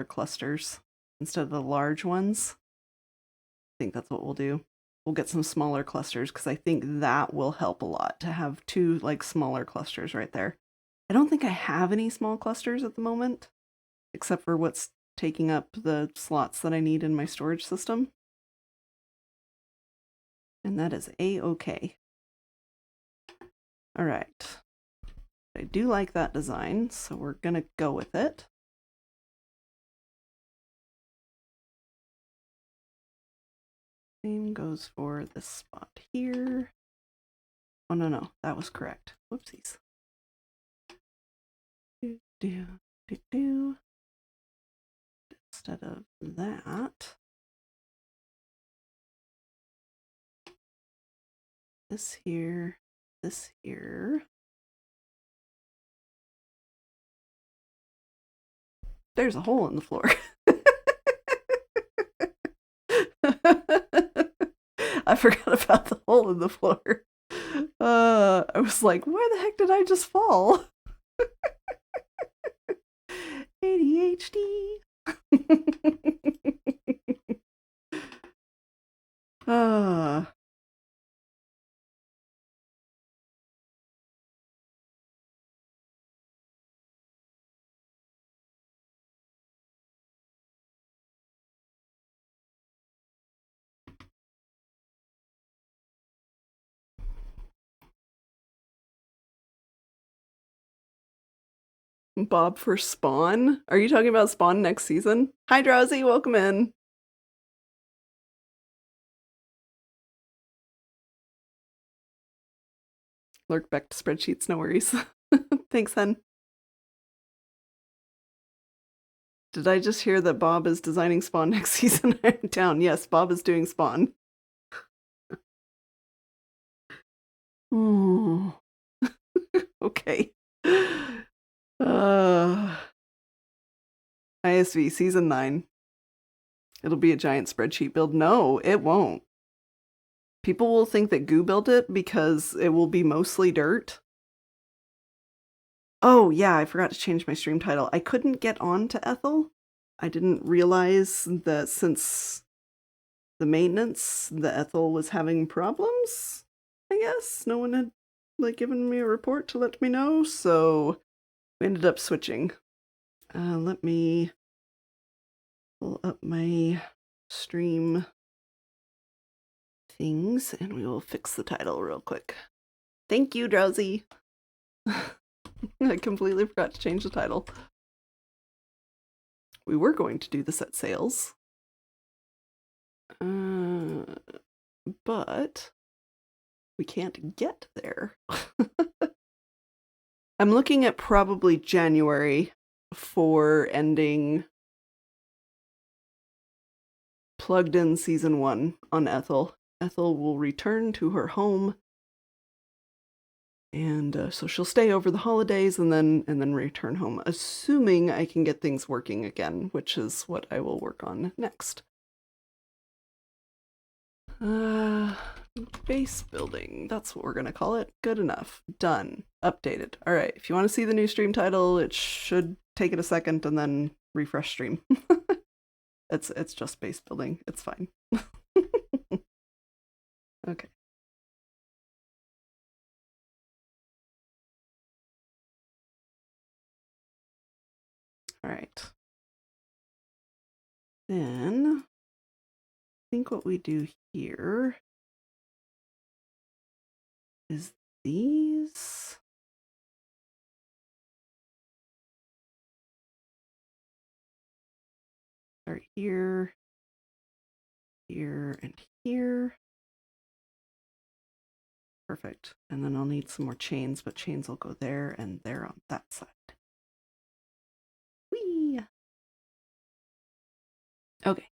S1: clusters instead of the large ones. I think that's what we'll do. We'll get some smaller clusters because I think that will help a lot to have 2 like smaller clusters right there. I don't think I have any small clusters at the moment, except for what's taking up the slots that I need in my storage system. And that is A-okay. All right. I do like that design, so we're gonna go with it. Same goes for this spot here. Oh, no, that was correct. Whoopsies. Instead of that, this here, this here. There's a hole in the floor. I forgot about the hole in the floor. I was like, where the heck did I just fall? ADHD. Bob for Spawn? Are you talking about Spawn next season? Hi, Drowsy. Welcome in. Lurk back to spreadsheets. No worries. Thanks, hun. Did I just hear that Bob is designing Spawn next season? I'm down. Yes, Bob is doing Spawn. Oh. Okay. iSV Season 9. It'll be a giant spreadsheet build. No, it won't. People will think that Goo built it because it will be mostly dirt. Oh, yeah, I forgot to change my stream title. I couldn't get on to Ethel. I didn't realize that since the maintenance, the Ethel was having problems, I guess. No one had, like, given me a report to let me know, so we ended up switching. Let me pull up my stream things, and we will fix the title real quick. Thank you, Drowsy. I completely forgot to change the title. We were going to do the set sales. But we can't get there. I'm looking at probably January for ending Plugged In Season 1 on Ethel. Ethel will return to her home, and so she'll stay over the holidays and then return home, assuming I can get things working again, which is what I will work on next. Base building, that's what we're gonna call it. Good enough. Done. Updated. All right, if you want to see the new stream title, it should take it a second and then refresh stream. It's just base building. It's fine. Okay. All right. Then I think what we do here is these. Start here, here, and here. Perfect. And then I'll need some more chains, but chains will go there and there on that side. Whee! Okay.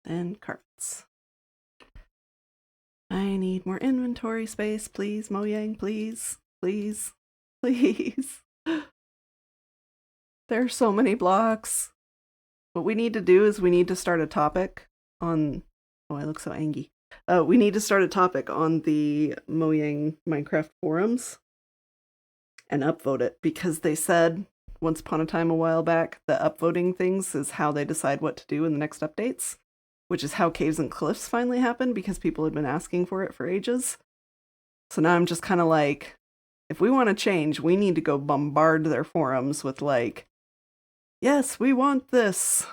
S1: Then carts. I need more inventory space, please, Mojang, please, please, please. There are so many blocks. What we need to do is we need to start a topic on... Oh, I look so angry. We need to start a topic on the Mojang Minecraft forums and upvote it, because they said once upon a time a while back that upvoting things is how they decide what to do in the next updates, which is how Caves and Cliffs finally happened, because people had been asking for it for ages. So now I'm just kind of like, if we want to change, we need to go bombard their forums with like, yes, we want this.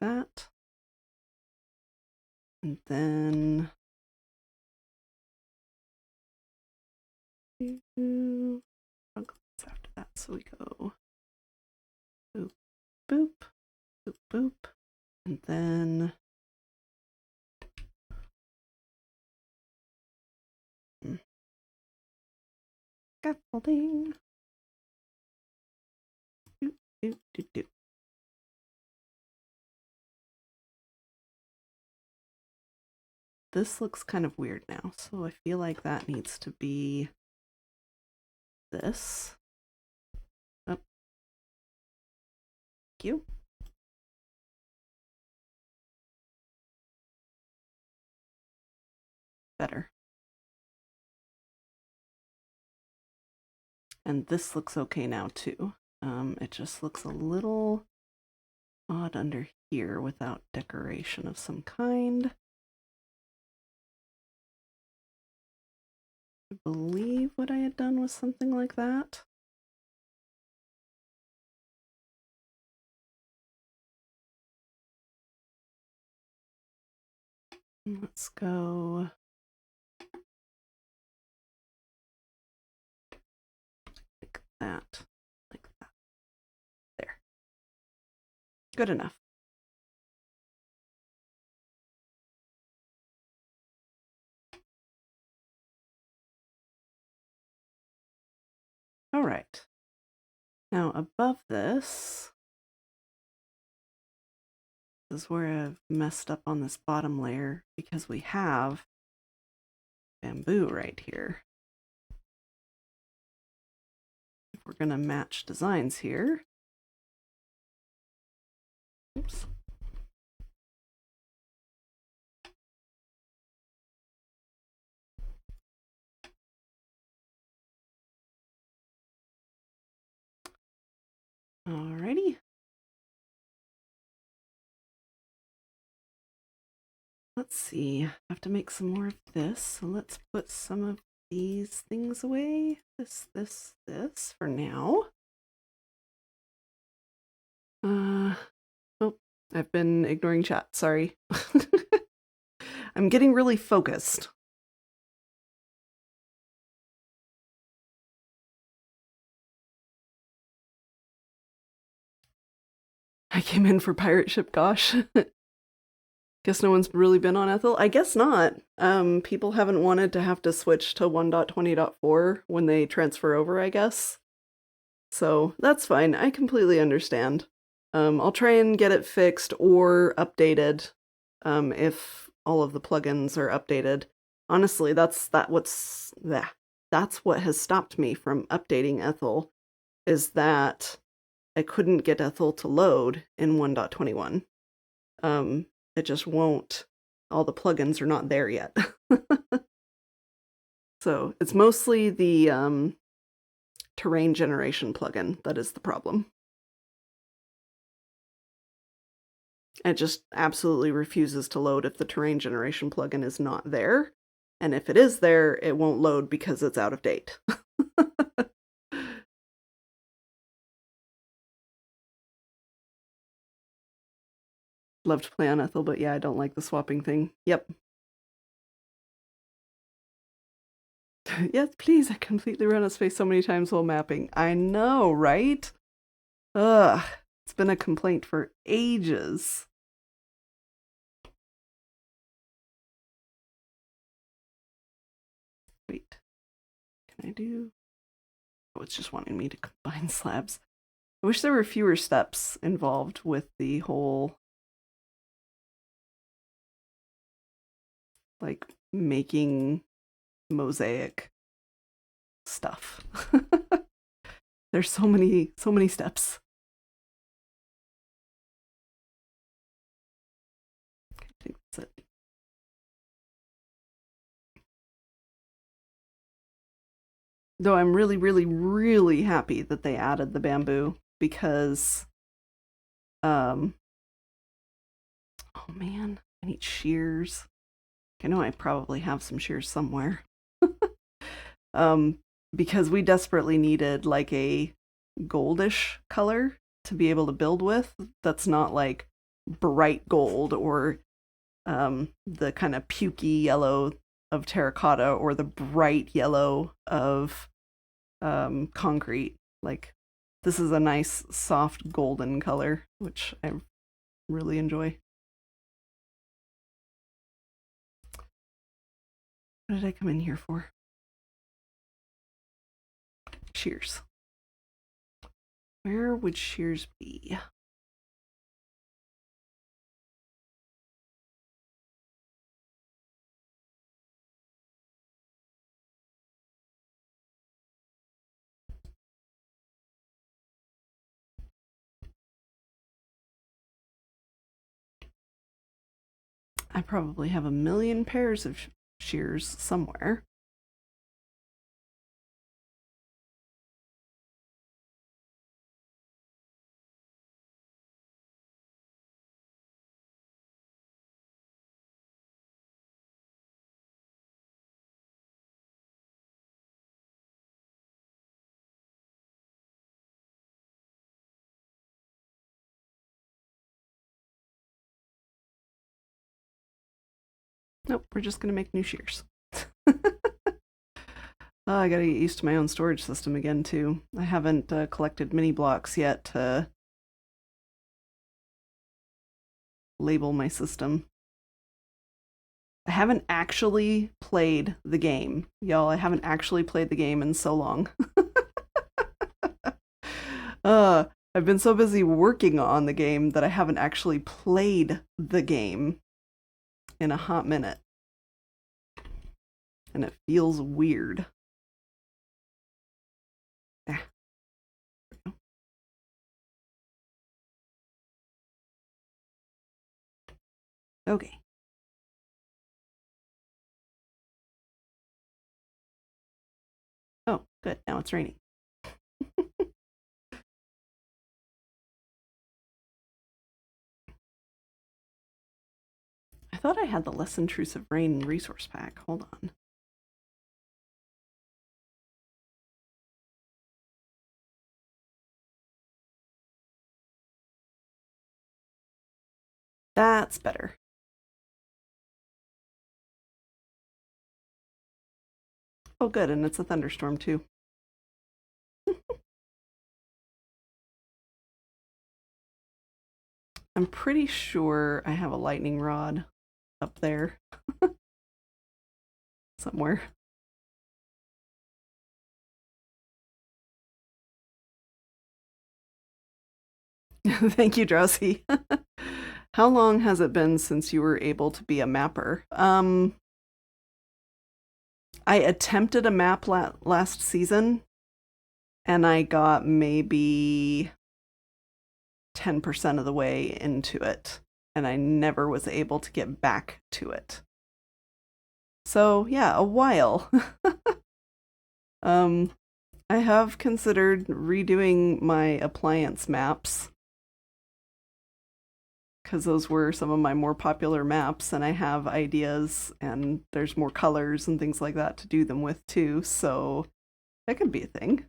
S1: That. And then after that, so we go boop, boop, boop, boop, and then scaffolding. Doop, doop, doop, doop. This looks kind of weird now, so I feel like that needs to be this. Oh. Thank you. Better. And this looks okay now too. It just looks a little odd under here without decoration of some kind. I believe what I had done was something like that. Let's go like that, like that. There. Good enough. Now above this is where I've messed up on this bottom layer because we have bamboo right here. If we're going to match designs here. Oops. Alrighty. Let's see. I have to make some more of this. So let's put some of these things away. This for now. Oh, I've been ignoring chat. Sorry. I'm getting really focused. I came in for pirate ship, gosh. Guess no one's really been on Ethel. I guess not. People haven't wanted to have to switch to 1.20.4 when they transfer over, I guess. So that's fine. I completely understand. I'll try and get it fixed or updated if all of the plugins are updated. Honestly, that's what has stopped me from updating Ethel, is that I couldn't get Ethel to load in 1.21. It just won't. All the plugins are not there yet. So it's mostly the terrain generation plugin that is the problem. It just absolutely refuses to load if the terrain generation plugin is not there. And if it is there, it won't load because it's out of date. Love to play on Ethel, but yeah, I don't like the swapping thing. Yep. Yes, please, I completely run a space so many times while mapping. I know, right? Ugh, it's been a complaint for ages. Wait, can I do? Oh, it's just wanting me to combine slabs. I wish there were fewer steps involved with the whole, like, making mosaic stuff. There's so many steps. I think that's it. Though I'm really, really, really happy that they added the bamboo because, oh man, I need shears. I know I probably have some shears somewhere. Because we desperately needed like a goldish color to be able to build with that's not like bright gold or the kind of pukey yellow of terracotta or the bright yellow of concrete. Like, this is a nice soft golden color, which I really enjoy. What did I come in here for? Shears. Where would shears be? I probably have a million pairs of shears somewhere. Nope, we're just gonna make new shears. I gotta get used to my own storage system again, too. I haven't collected mini blocks yet to label my system. I haven't actually played the game. Y'all, I haven't actually played the game in so long. I've been so busy working on the game that I haven't actually played the game in a hot minute. And it feels weird. Ah. Okay. Oh, good. Now it's raining. I thought I had the less intrusive rain resource pack. Hold on. That's better. Oh, good. And it's a thunderstorm, too. I'm pretty sure I have a lightning rod up there somewhere. Thank you, Drowsy. How long has it been since you were able to be a mapper? I attempted a map last season, and I got maybe 10% of the way into it, and I never was able to get back to it. So, yeah, a while. I have considered redoing my appliance maps, because those were some of my more popular maps, and I have ideas, and there's more colors and things like that to do them with too, so that could be a thing.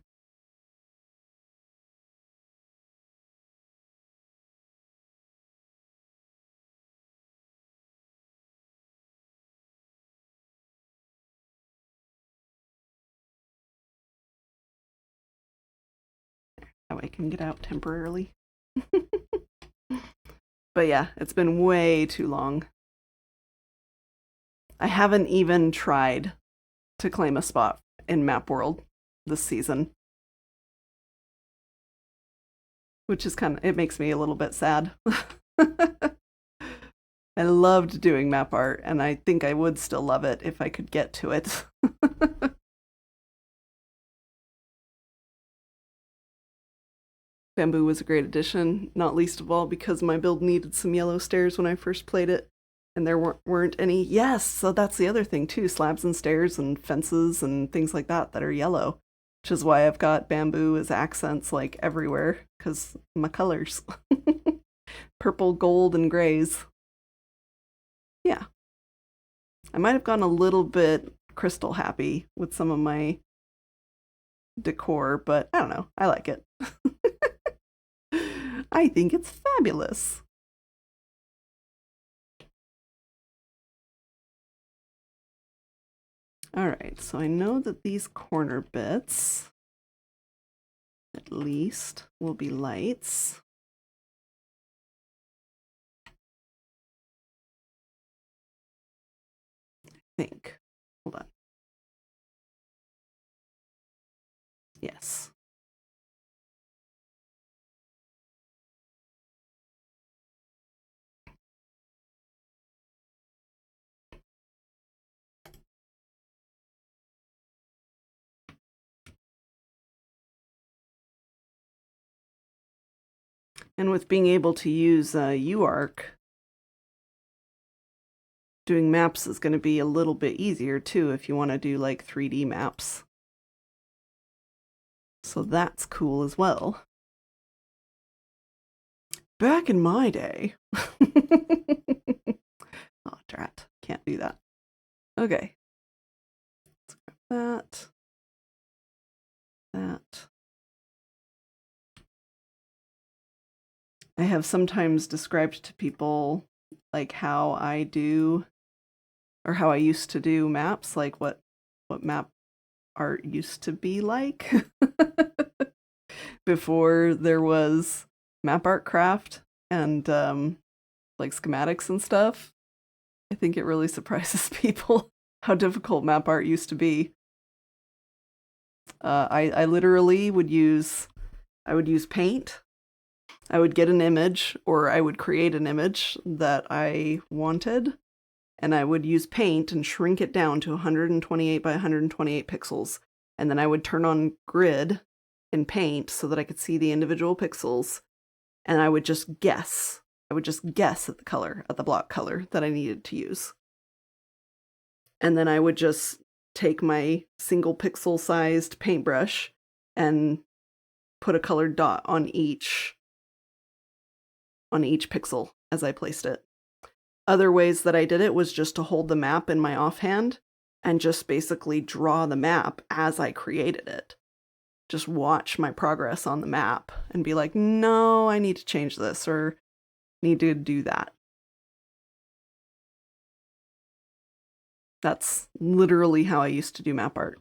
S1: How I can get out temporarily. But yeah, it's been way too long. I haven't even tried to claim a spot in Map World this season, which is it makes me a little bit sad. I loved doing map art, and I think I would still love it if I could get to it. Bamboo was a great addition, not least of all because my build needed some yellow stairs when I first played it, and there weren't any. Yes, so that's the other thing too, slabs and stairs and fences and things like that are yellow, which is why I've got bamboo as accents like everywhere, because my colors. Purple, gold, and grays. Yeah. I might have gone a little bit crystal happy with some of my decor, but I don't know. I like it. I think it's fabulous. All right, so I know that these corner bits, at least, will be lights. I think. Hold on. Yes. And with being able to use UARC, doing maps is going to be a little bit easier too if you want to do like 3D maps. So that's cool as well. Back in my day. Oh, drat. Can't do that. Okay. Let's grab that. That. I have sometimes described to people like how I do, or how I used to do maps, like what map art used to be like before there was map art craft and like schematics and stuff. I think it really surprises people how difficult map art used to be. I literally would use I would use paint. I would get an image, or I would create an image that I wanted, and I would use paint and shrink it down to 128 by 128 pixels. And then I would turn on grid in paint so that I could see the individual pixels, and I would just guess. I would just guess at the color, at the block color that I needed to use. And then I would just take my single pixel sized paintbrush and put a colored dot on each pixel as I placed it. Other ways that I did it was just to hold the map in my offhand and just basically draw the map as I created it. Just watch my progress on the map and be like, no, I need to change this or need to do that. That's literally how I used to do map art.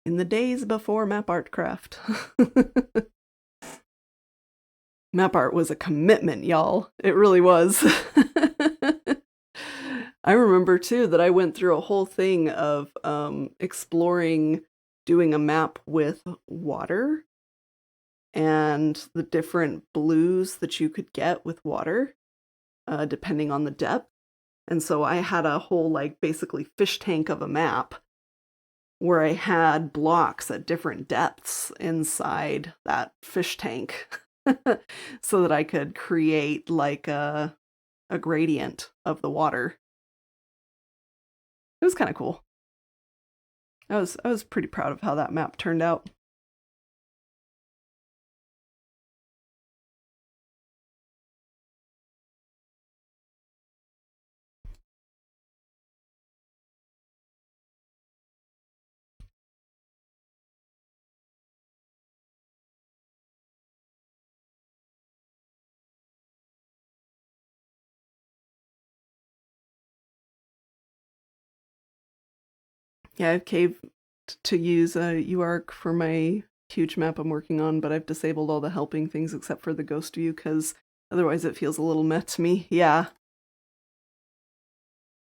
S1: In the days before map art craft. Map art was a commitment, y'all. It really was. I remember too that I went through a whole thing of exploring doing a map with water and the different blues that you could get with water, depending on the depth. And so I had a whole, like, basically fish tank of a map where I had blocks at different depths inside that fish tank so that I could create like a gradient of the water. It was kind of cool. I was pretty proud of how that map turned out. Yeah, I've caved to use a UARC for my huge map I'm working on, but I've disabled all the helping things except for the ghost view because otherwise it feels a little meh to me. Yeah.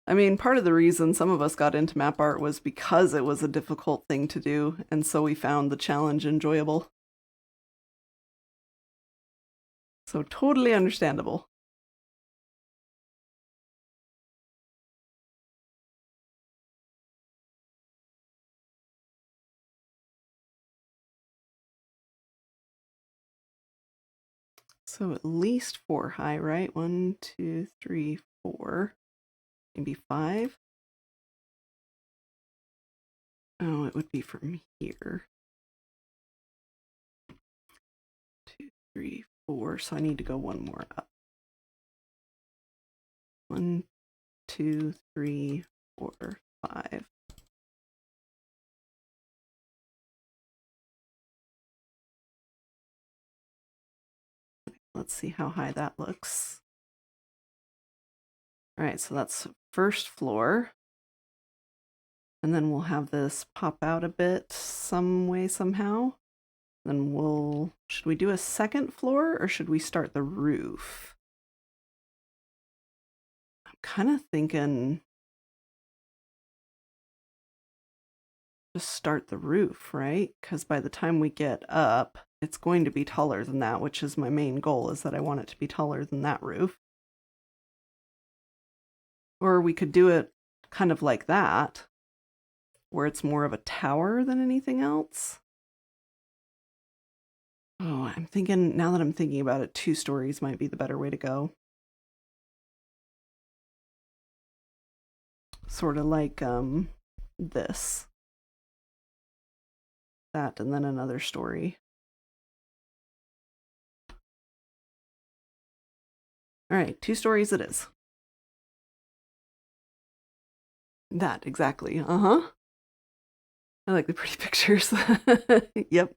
S1: I mean, part of the reason some of us got into map art was because it was a difficult thing to do, and so we found the challenge enjoyable. So totally understandable. So at least 4 high, right? 1, 2, 3, 4. Maybe 5. Oh, it would be from here. 2, 3, 4. So I need to go one more up. 1, 2, 3, 4, 5. Let's see how high that looks. All right, so that's first floor. And then we'll have this pop out a bit some way, somehow. Then should we do a second floor or should we start the roof? I'm kind of thinking just start the roof, right? Because by the time we get up, it's going to be taller than that, which is my main goal, is that I want it to be taller than that roof. Or we could do it kind of like that, where it's more of a tower than anything else. Oh, now that I'm thinking about it, 2 stories might be the better way to go. Sort of like this. That, and then another story. All right, 2 stories it is. That, exactly. Uh-huh. I like the pretty pictures. Yep.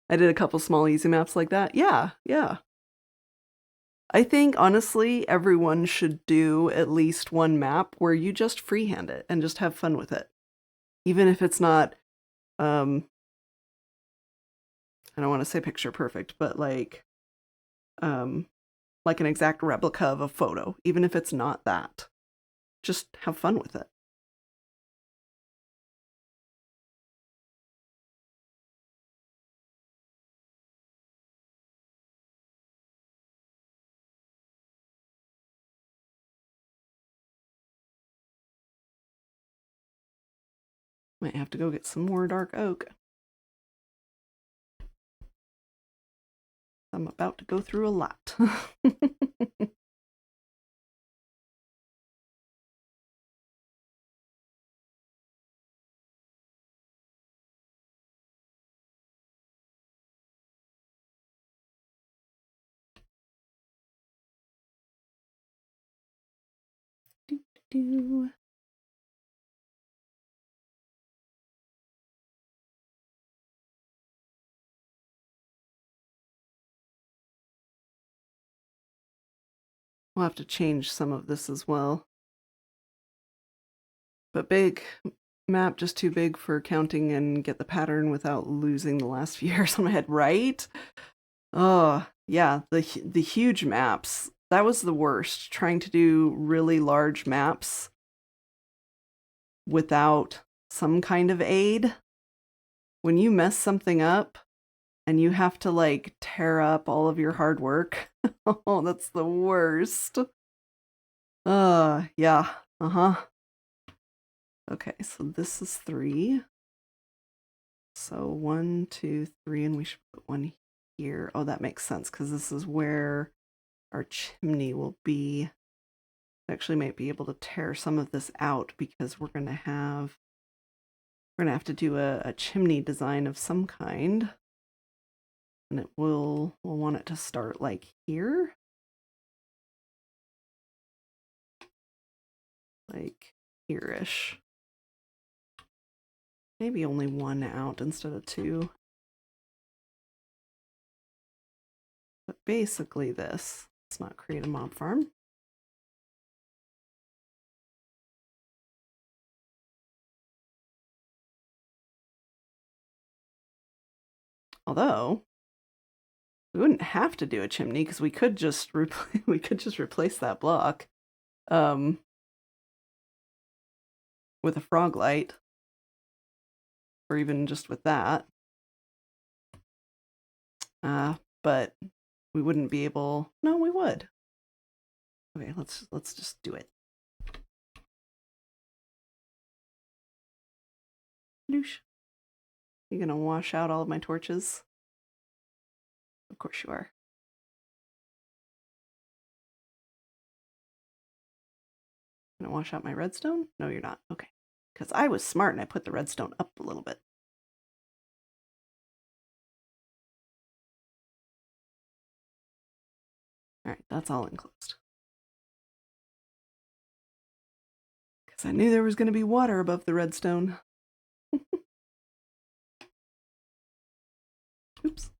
S1: I did a couple small easy maps like that. Yeah, yeah. I think, honestly, everyone should do at least one map where you just freehand it and just have fun with it. Even if it's not, I don't want to say picture perfect, but like an exact replica of a photo. Even if it's not that. Just have fun with it. Might have to go get some more dark oak. I'm about to go through a lot. Do. We'll have to change some of this as well. But big map, just too big for counting and get the pattern without losing the last few years on my head, right? Oh, yeah, the huge maps. That was the worst, trying to do really large maps without some kind of aid. When you mess something up and you have to like tear up all of your hard work, oh, that's the worst. Yeah, Okay, so this is 3. So 1, 2, 3, and we should put one here. Oh, that makes sense because this is where our chimney will be. Actually might be able to tear some of this out because we're gonna have to do a chimney design of some kind. And we'll want it to start like here. Like here-ish. Maybe only 1 out instead of 2. But basically this. Let's not create a mob farm. Although we wouldn't have to do a chimney because we could just replace that block with a frog light, or even just with that. But we wouldn't be able. No, we would. Okay, let's just do it. Loosh. You gonna wash out all of my torches? Of course you are. Gonna wash out my redstone? No, you're not. Okay. Because I was smart and I put the redstone up a little bit. Alright, that's all enclosed. Because I knew there was going to be water above the redstone. Oops.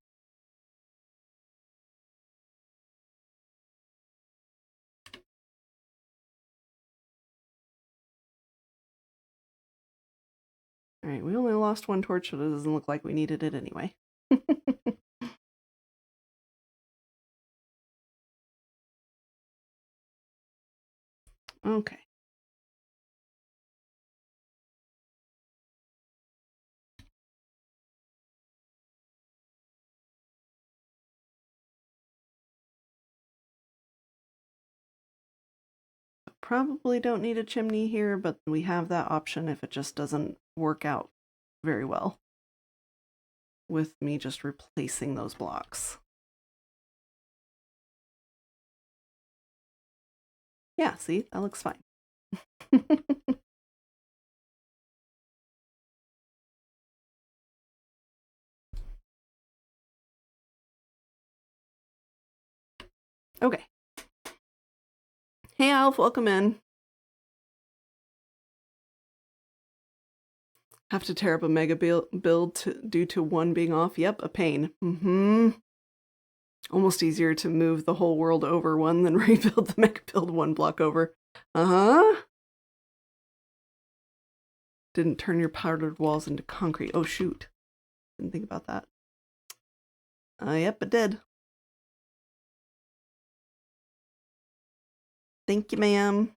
S1: Alright, we only lost 1 torch, but it doesn't look like we needed it anyway. Okay. Probably don't need a chimney here, but we have that option if it just doesn't work out very well with me just replacing those blocks. Yeah, see, that looks fine. Okay. Hey, Alf, welcome in. Have to tear up a mega build due to 1 being off. Yep, a pain. Almost easier to move the whole world over 1 than rebuild the mega build 1 block over. Didn't turn your powdered walls into concrete. Oh, shoot. Didn't think about that. Yep, it did. Thank you, ma'am.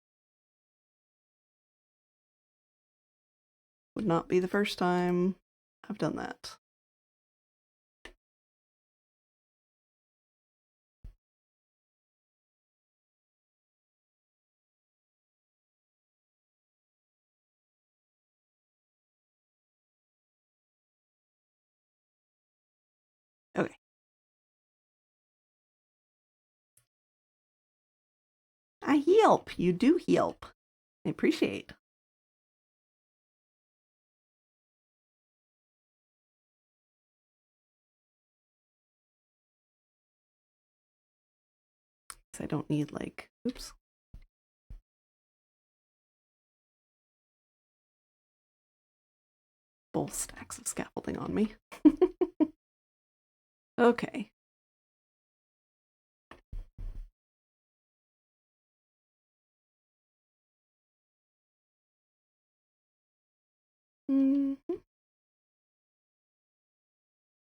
S1: Would not be the first time I've done that. help. You do help. I appreciate. I don't need like, oops. Full stacks of scaffolding on me. Okay.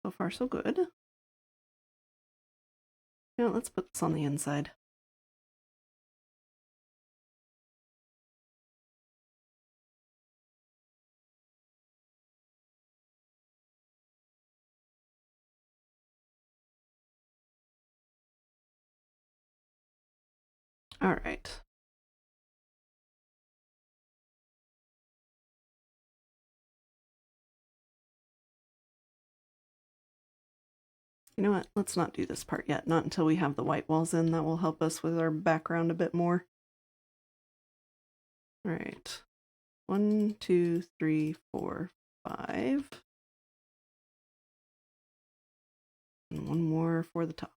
S1: So far, so good. Yeah, let's put this on the inside. All right. You know what? Let's not do this part yet. Not until we have the white walls in. That will help us with our background a bit more. All right. 1, 2, 3, 4, 5. And one more for the top.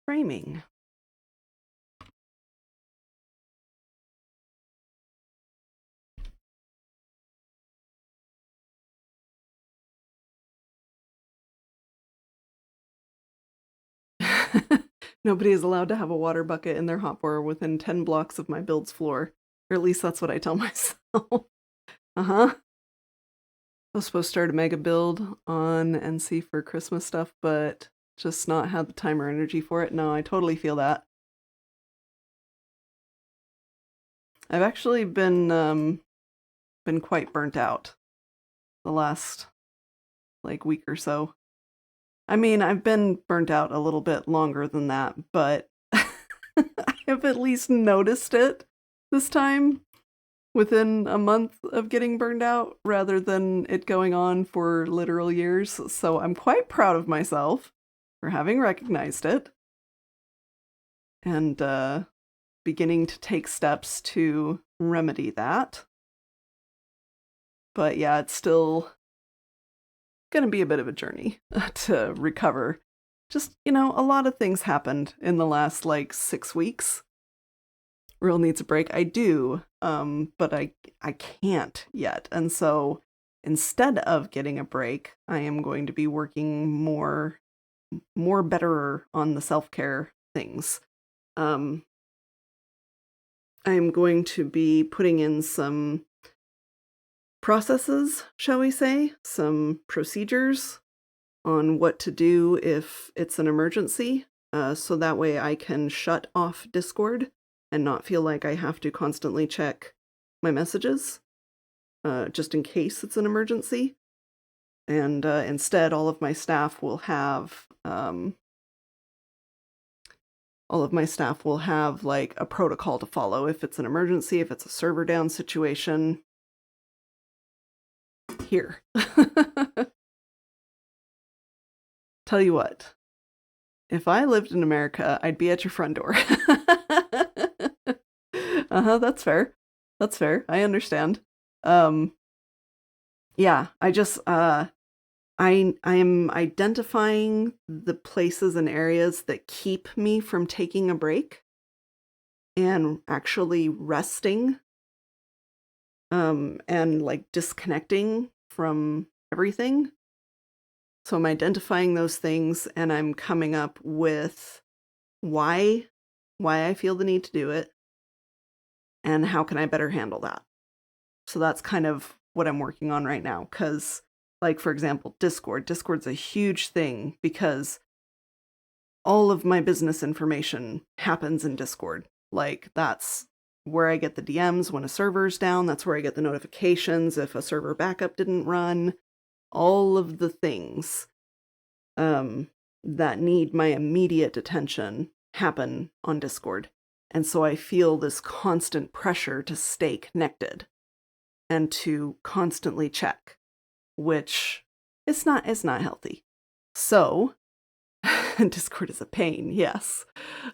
S1: Framing. Nobody is allowed to have a water bucket in their hotbar within 10 blocks of my build's floor. Or at least that's what I tell myself. Uh-huh. I was supposed to start a mega build on NC for Christmas stuff, but just not had the time or energy for it. No, I totally feel that. I've actually been quite burnt out the last like week or so. I mean, I've been burnt out a little bit longer than that, but I have at least noticed it this time within a month of getting burned out rather than it going on for literal years. So I'm quite proud of myself for having recognized it and beginning to take steps to remedy that. But yeah, it's still going to be a bit of a journey to recover. Just, a lot of things happened in the last like 6 weeks. Real needs a break. I do, but I can't yet. And so instead of getting a break, I am going to be working more better on the self-care things. I am going to be putting in some processes, shall we say, some procedures on what to do if it's an emergency, so that way I can shut off Discord and not feel like I have to constantly check my messages, just in case it's an emergency. And instead, all of my staff will have like a protocol to follow if it's an emergency, if it's a server down situation. Here. Tell you what, if I lived in America, I'd be at your front door. That's fair. That's fair. I understand. Yeah, I just I am identifying the places and areas that keep me from taking a break and actually resting and like disconnecting from everything. So I'm identifying those things and I'm coming up with why I feel the need to do it and how can I better handle that. So that's kind of what I'm working on right now. Because, like, for example, Discord's a huge thing because all of my business information happens in Discord. Like, that's where I get the DMs when a server's down. That's where I get the notifications if a server backup didn't run. All of the things that need my immediate attention happen on Discord. And so I feel this constant pressure to stay connected and to constantly check, which it's not healthy. So Discord is a pain, yes.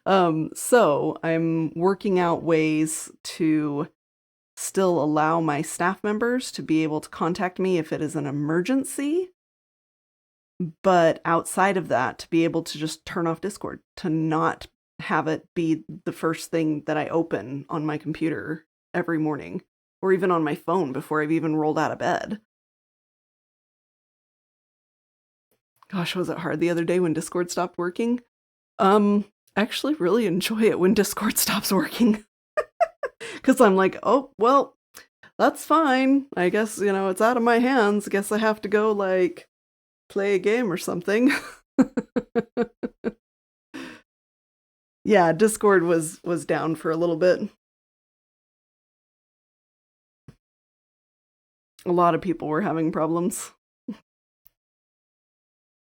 S1: So I'm working out ways to still allow my staff members to be able to contact me if it is an emergency, but outside of that, to be able to just turn off Discord, to not have it be the first thing that I open on my computer every morning, or even on my phone before I've even rolled out of bed. Gosh, was it hard the other day when Discord stopped working? I actually really enjoy it when Discord stops working. Because I'm like, oh, well, that's fine. I guess, it's out of my hands. I guess I have to go, like, play a game or something. Yeah, Discord was down for a little bit. A lot of people were having problems.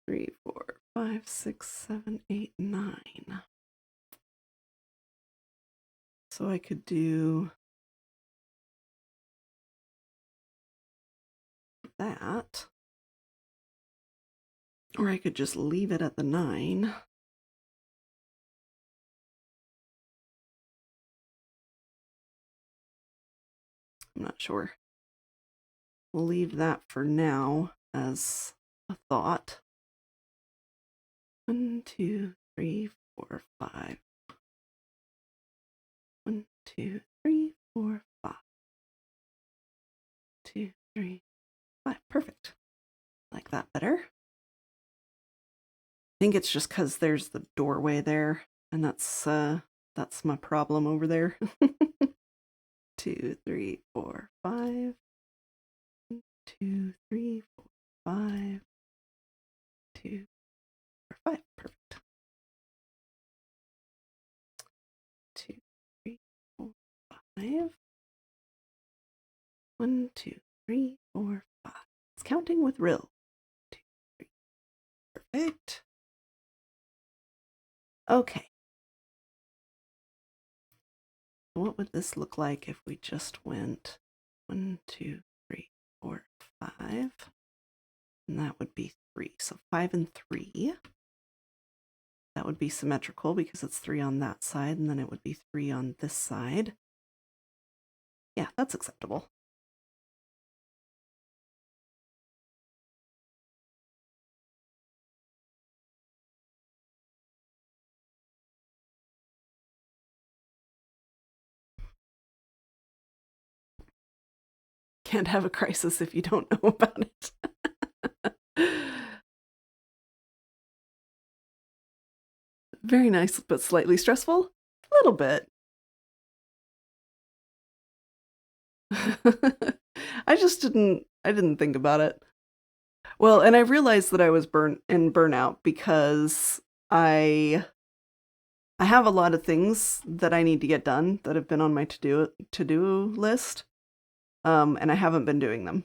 S1: 3, 4, 5, 6, 7, 8, 9. So I could do that. Or I could just leave it at the 9. I'm not sure. We'll leave that for now as a thought. 1, 2, 3, 4, 5. 1, 2, 3, 4, 5. 2, 3, 5. Perfect. Like that better. I think it's just because there's the doorway there, and that's my problem over there. 2, 3, 4, 5. 2, 3, 4, 5. 2, 4, 5. Perfect. 2, 3, 4, 5. 1, 2, 3, 4, 5. It's counting with Rill. 2, 3. Perfect. Okay. What would this look like if we just went 1, 2, 3, 4, 5? And that would be 3. So 5 and 3. That would be symmetrical because it's 3 on that side, and then it would be 3 on this side. Yeah, that's acceptable. Can't have a crisis if you don't know about it. Very nice, but slightly stressful. A little bit. I didn't think about it. Well, and I realized that I was burnout because I have a lot of things that I need to get done that have been on my to-do list. And I haven't been doing them.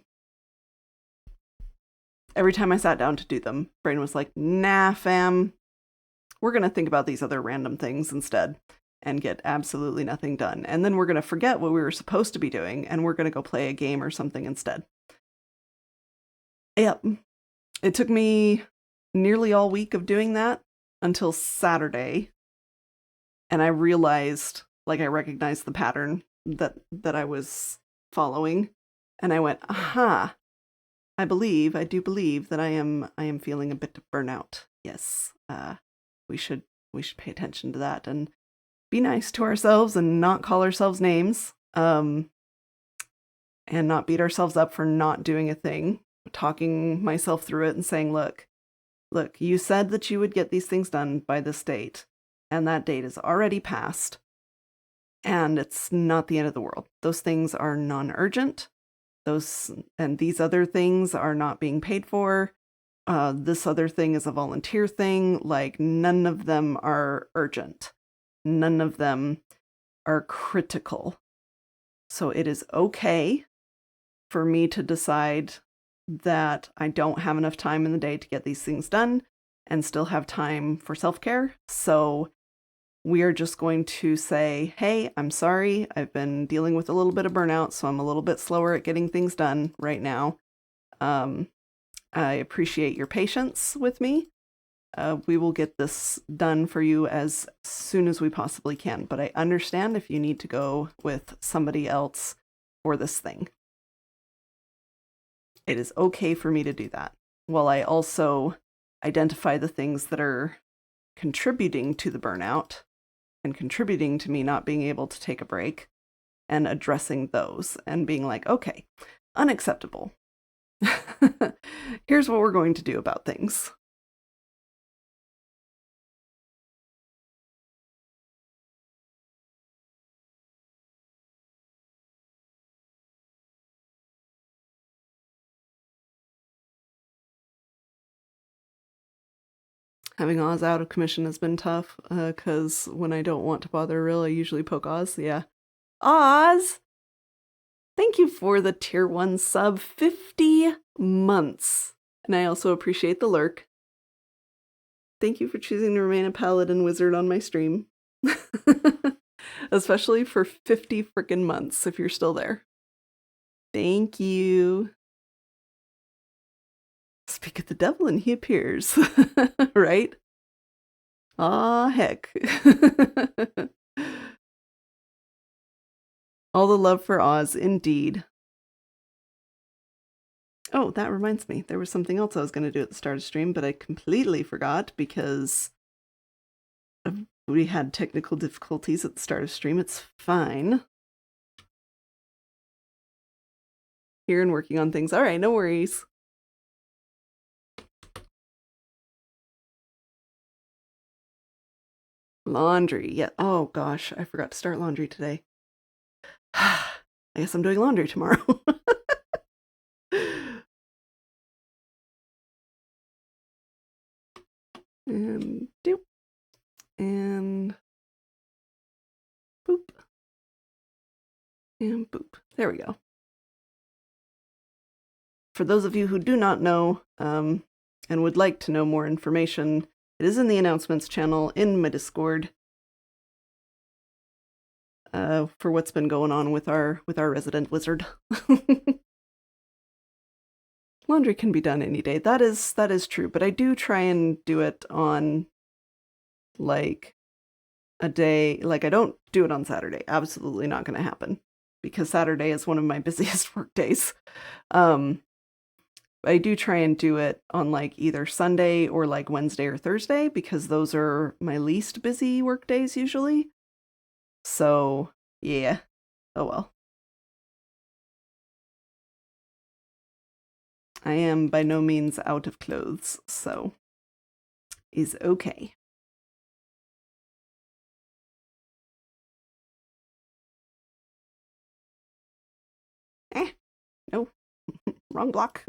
S1: Every time I sat down to do them, brain was like, nah, fam, we're going to think about these other random things instead and get absolutely nothing done. And then we're going to forget what we were supposed to be doing, and we're going to go play a game or something instead. Yep. It took me nearly all week of doing that until Saturday. And I realized, I recognized the pattern that I was following. And I went, aha, I do believe that I am feeling a bit of burnout. Yes. We should pay attention to that and be nice to ourselves and not call ourselves names. And not beat ourselves up for not doing a thing, talking myself through it and saying, look, you said that you would get these things done by this date, and that date is already passed, and it's not the end of the world. Those things are non-urgent. And these other things are not being paid for. This other thing is a volunteer thing. None of them are urgent. None of them are critical. So it is okay for me to decide that I don't have enough time in the day to get these things done and still have time for self-care. So we are just going to say, hey, I'm sorry. I've been dealing with a little bit of burnout, so I'm a little bit slower at getting things done right now. I appreciate your patience with me. We will get this done for you as soon as we possibly can, but I understand if you need to go with somebody else for this thing. It is okay for me to do that, while I also identify the things that are contributing to the burnout and contributing to me not being able to take a break, and addressing those and being like, okay, unacceptable. Here's what we're going to do about things. Having Oz out of commission has been tough, because when I don't want to bother Rill, I usually poke Oz. Yeah. Oz! Thank you for the tier 1 sub, 50 months. And I also appreciate the lurk. Thank you for choosing to remain a paladin wizard on my stream. Especially for 50 frickin' months, if you're still there. Thank you. Speak of the devil and he appears. Right? Aw, heck. All the love for Oz, indeed. Oh, that reminds me. There was something else I was going to do at the start of stream, but I completely forgot because we had technical difficulties at the start of stream. It's fine. Here and working on things. All right, no worries. Laundry. Yeah. Oh, gosh. I forgot to start laundry today. I guess I'm doing laundry tomorrow. And doop. And boop. And boop. There we go. For those of you who do not know, and would like to know more information, it is in the announcements channel in my Discord, for what's been going on with our resident wizard. Laundry can be done any day. That is true, but I do try and do it on like a day. Like, I don't do it on Saturday. Absolutely not going to happen, because Saturday is one of my busiest work days. I do try and do it on like either Sunday or like Wednesday or Thursday, because those are my least busy work days usually. So, yeah. Oh well. I am by no means out of clothes, so is okay. No. Wrong block.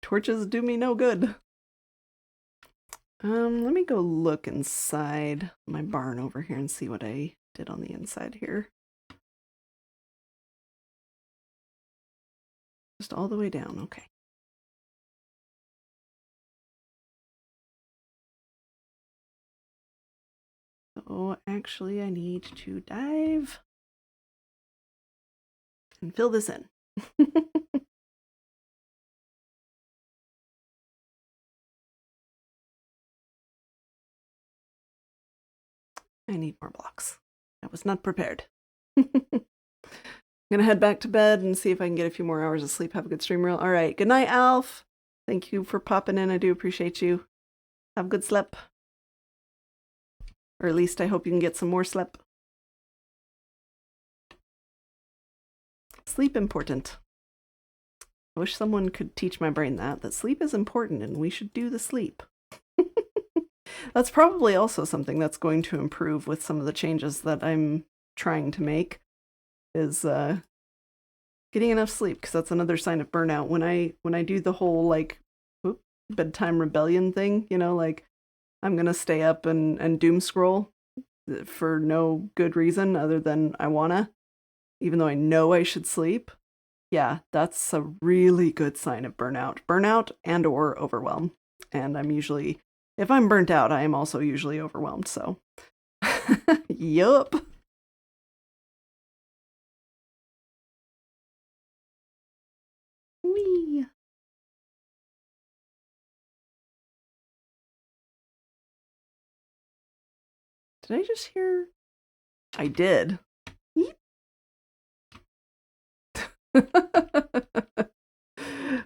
S1: Torches do me no good. Let me go look inside my barn over here and see what I did on the inside here. Just all the way down, okay. So actually I need to dive and fill this in. I need more blocks. I was not prepared. I'm gonna head back to bed and see if I can get a few more hours of sleep. Have a good stream, Real. All right. Good night, Alf. Thank you for popping in. I do appreciate you. Have a good sleep. Or at least I hope you can get some more sleep. Sleep important. I wish someone could teach my brain that sleep is important and we should do the sleep. That's probably also something that's going to improve with some of the changes that I'm trying to make, is getting enough sleep, because that's another sign of burnout. When I do the whole like bedtime rebellion thing, you know, like I'm gonna stay up and doom scroll for no good reason other than I wanna, even though I know I should sleep. Yeah, that's a really good sign of burnout and or overwhelm. And I'm usually, if I'm burnt out, I am also usually overwhelmed. So Yup. Whee. Did I just hear? I did. Yeep.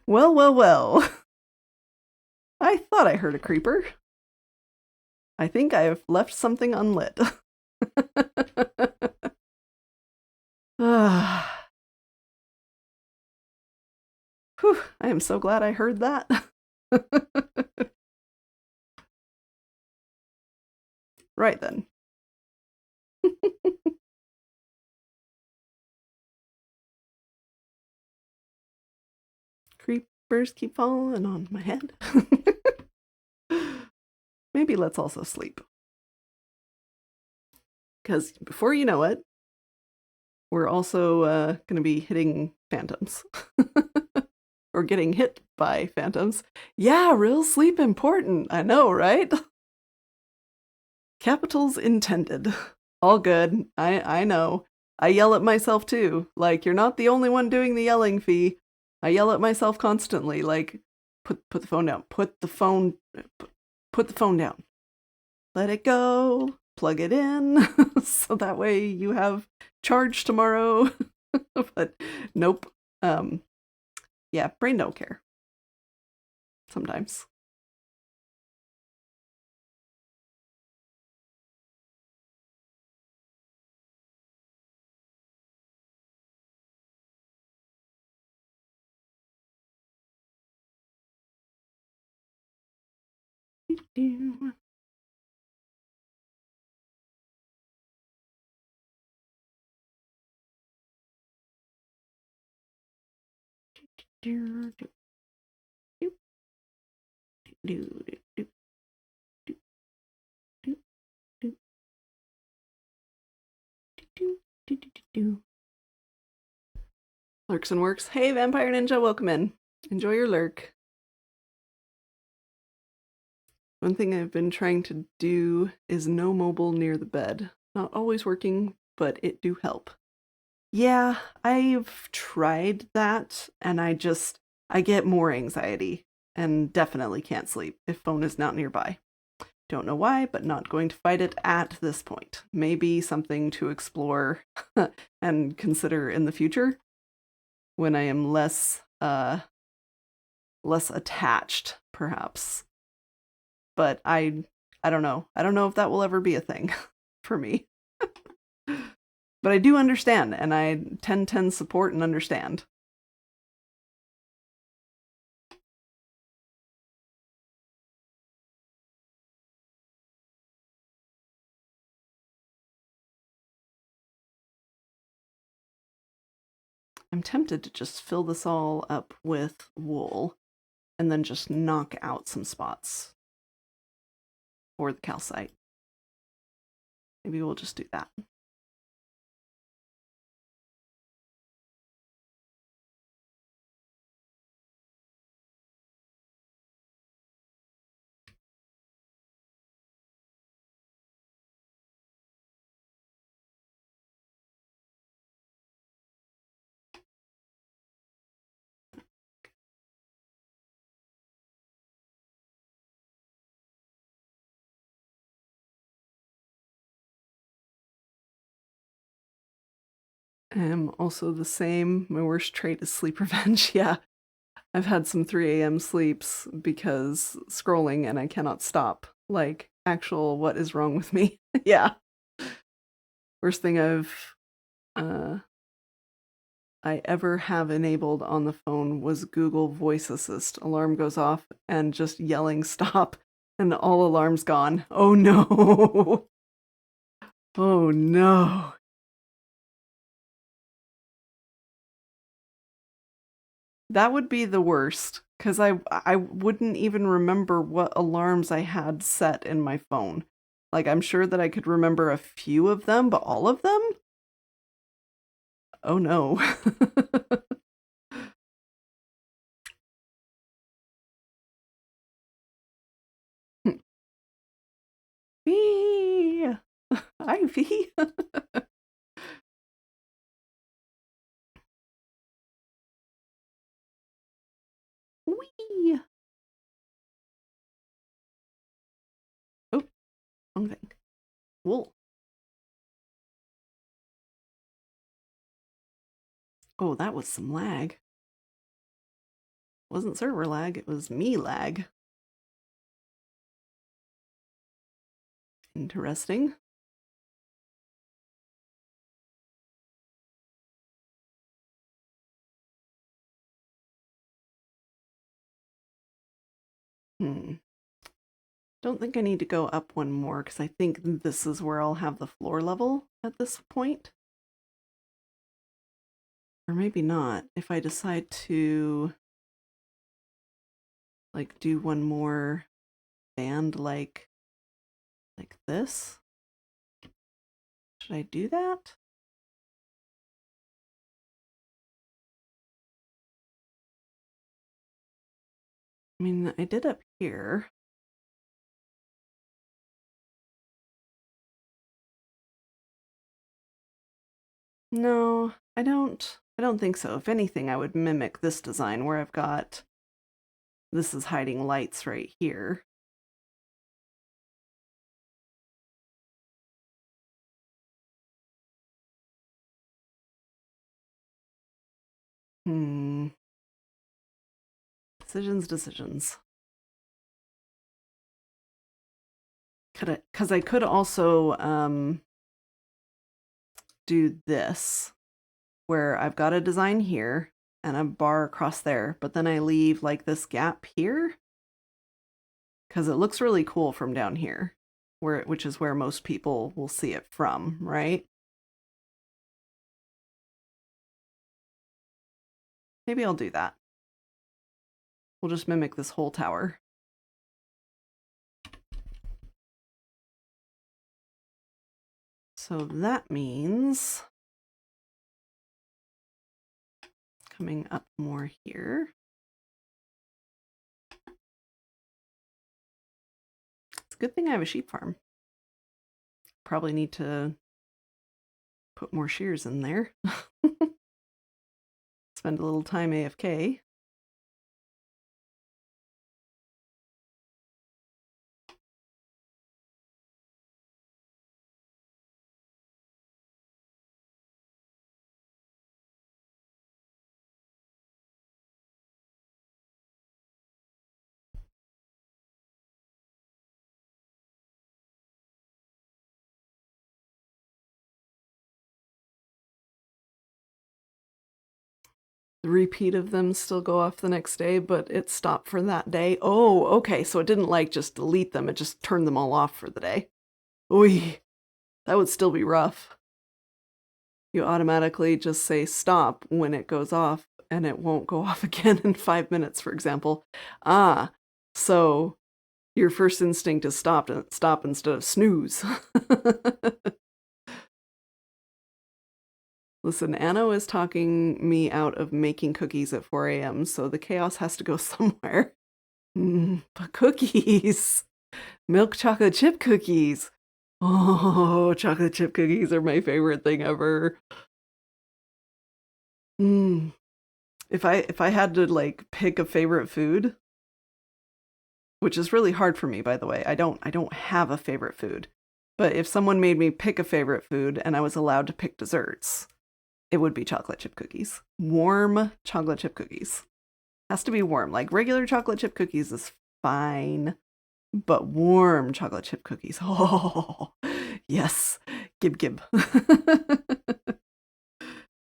S1: Well, well, well. I thought I heard a creeper. I think I have left something unlit. Whew, I am so glad I heard that. Right then. Creepers keep falling on my head. Maybe let's also sleep. Because before you know it, we're also going to be hitting phantoms. Or getting hit by phantoms. Yeah, real sleep important. I know, right? Capitals intended. All good. I know. I yell at myself too. Like, you're not the only one doing the yelling, Fee. I yell at myself constantly. Like, put the phone down. Put the phone down. Let it go. Plug it in. So that way you have charge tomorrow. But nope. Yeah, brain don't care. Sometimes. Lurks and works. Hey, Vampire Ninja, welcome in. Enjoy your lurk. One thing I've been trying to do is no mobile near the bed. Not always working, but it do help. Yeah, I've tried that, and I get more anxiety and definitely can't sleep if phone is not nearby. Don't know why, but not going to fight it at this point. Maybe something to explore and consider in the future when I am less attached, perhaps. But I don't know. I don't know if that will ever be a thing for me. But I do understand, and I 10/10 support and understand. I'm tempted to just fill this all up with wool and then just knock out some spots for the calcite. Maybe we'll just do that. I'm also the same. My worst trait is sleep revenge. Yeah. I've had some 3 a.m. sleeps because scrolling and I cannot stop. Like, actual, what is wrong with me? Yeah. Worst thing I ever have enabled on the phone was Google Voice Assist. Alarm goes off and just yelling stop and all alarms gone. Oh no. Oh no. That would be the worst, because I wouldn't even remember what alarms I had set in my phone. Like, I'm sure that I could remember a few of them, but all of them? Oh no. Whee! Ivy. Whee! Oh, wrong thing. Wool. Oh, that was some lag. Wasn't server lag, it was me lag. Interesting. Don't think I need to go up one more because I think this is where I'll have the floor level at this point. Or maybe not. If I decide to like do one more band like this. Should I do that? I mean, I did up here. No, I don't think so. If anything, I would mimic this design where I've got this is hiding lights right here. Decisions. Because I could also do this, where I've got a design here and a bar across there, but then I leave like this gap here because it looks really cool from down here, which is where most people will see it from, right? Maybe I'll do that. We'll just mimic this whole tower. So that means coming up more here. It's a good thing I have a sheep farm. Probably need to put more shears in there. Spend a little time AFK. The repeat of them still go off the next day, but it stopped for that day. Oh, okay, so it didn't like just delete them, it just turned them all off for the day. Oy, that would still be rough. You automatically just say stop when it goes off, and it won't go off again in 5 minutes, for example. Ah, so your first instinct is stop instead of snooze. Listen, Anno is talking me out of making cookies at 4 a.m., so the chaos has to go somewhere. But cookies! Milk chocolate chip cookies! Oh, chocolate chip cookies are my favorite thing ever. If I had to like pick a favorite food, which is really hard for me, by the way, I don't have a favorite food. But if someone made me pick a favorite food and I was allowed to pick desserts, it would be chocolate chip cookies. Warm chocolate chip cookies. Has to be warm. Like regular chocolate chip cookies is fine, but warm chocolate chip cookies. Oh, yes. Gib.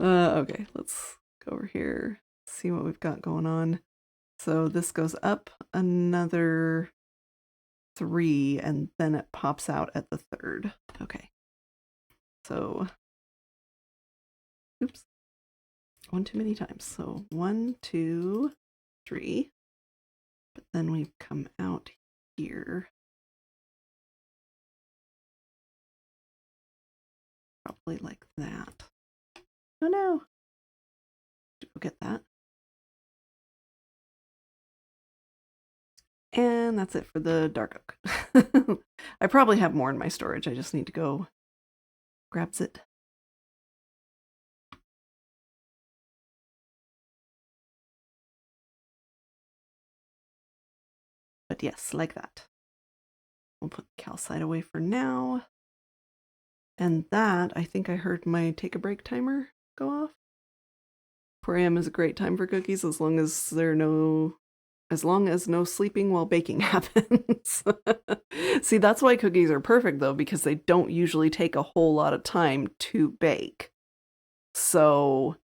S1: Okay, let's go over here, see what we've got going on. So this goes up another 3, and then it pops out at the 3rd. Okay. So, oops. One too many times. So 1, 2, 3. But then we come out here. Probably like that. Oh no. We'll get that. And that's it for the dark oak. I probably have more in my storage. I just need to go grabs it. But yes, like that. We'll put the calcite away for now. And that, I think I heard my take a break timer go off. 4 a.m. is a great time for cookies as long as no sleeping while baking happens. See, that's why cookies are perfect though, because they don't usually take a whole lot of time to bake. So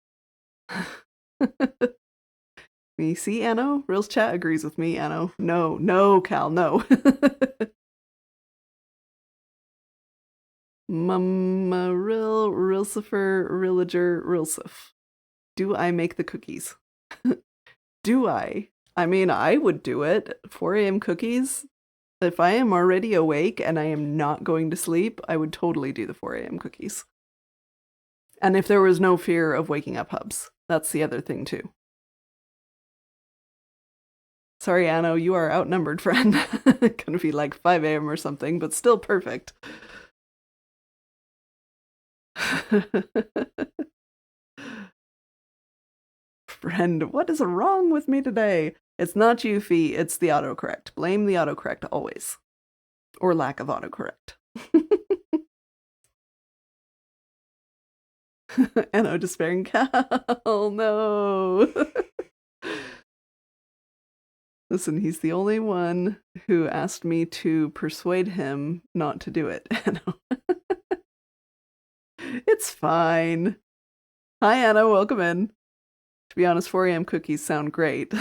S1: you see, Anno? Reels chat agrees with me, Anno. No, Cal, no. Mama Rilsifer Rillager Rilsif. Do I make the cookies? Do I? I mean, I would do it. 4 a.m. cookies? If I am already awake and I am not going to sleep, I would totally do the 4 a.m. cookies. And if there was no fear of waking up hubs. That's the other thing, too. Sorry, Anno, you are outnumbered, friend. Gonna be like 5 a.m. or something, but still perfect. Friend, what is wrong with me today? It's not you, Fee, it's the autocorrect. Blame the autocorrect always. Or lack of autocorrect. Anno despairing Cal, no. Listen, he's the only one who asked me to persuade him not to do it, Anno. It's fine. Hi, Anna. Welcome in. To be honest, 4 a.m. cookies sound great.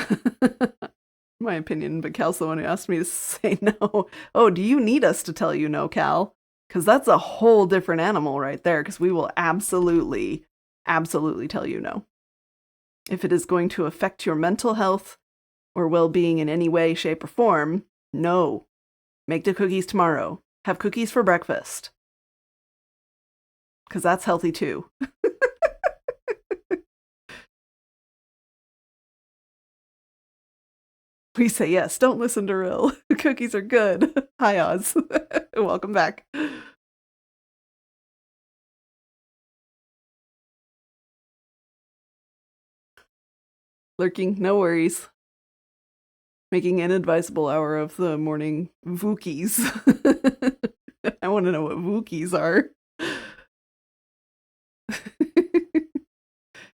S1: My opinion, but Cal's the one who asked me to say no. Oh, do you need us to tell you no, Cal? Because that's a whole different animal right there, because we will absolutely tell you no. If it is going to affect your mental health or well-being in any way, shape, or form, no. Make the cookies tomorrow. Have cookies for breakfast. Because that's healthy too. We say yes, don't listen to Rill. Cookies are good. Hi, Oz. Welcome back. Lurking, no worries. Making an advisable hour of the morning Vookies. I want to know what Vookies are.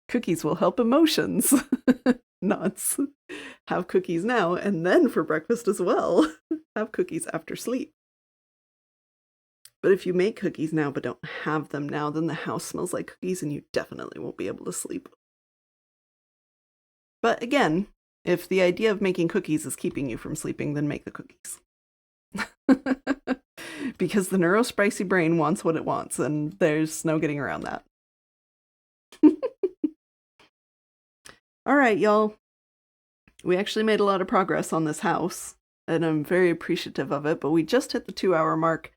S1: Cookies will help emotions. Nuts. Have cookies now and then for breakfast as well. Have cookies after sleep. But if you make cookies now but don't have them now, then the house smells like cookies and you definitely won't be able to sleep. But again, if the idea of making cookies is keeping you from sleeping, then make the cookies. Because the neurospicy brain wants what it wants, and there's no getting around that. All right, y'all. We actually made a lot of progress on this house, and I'm very appreciative of it, but we just hit the 2-hour mark,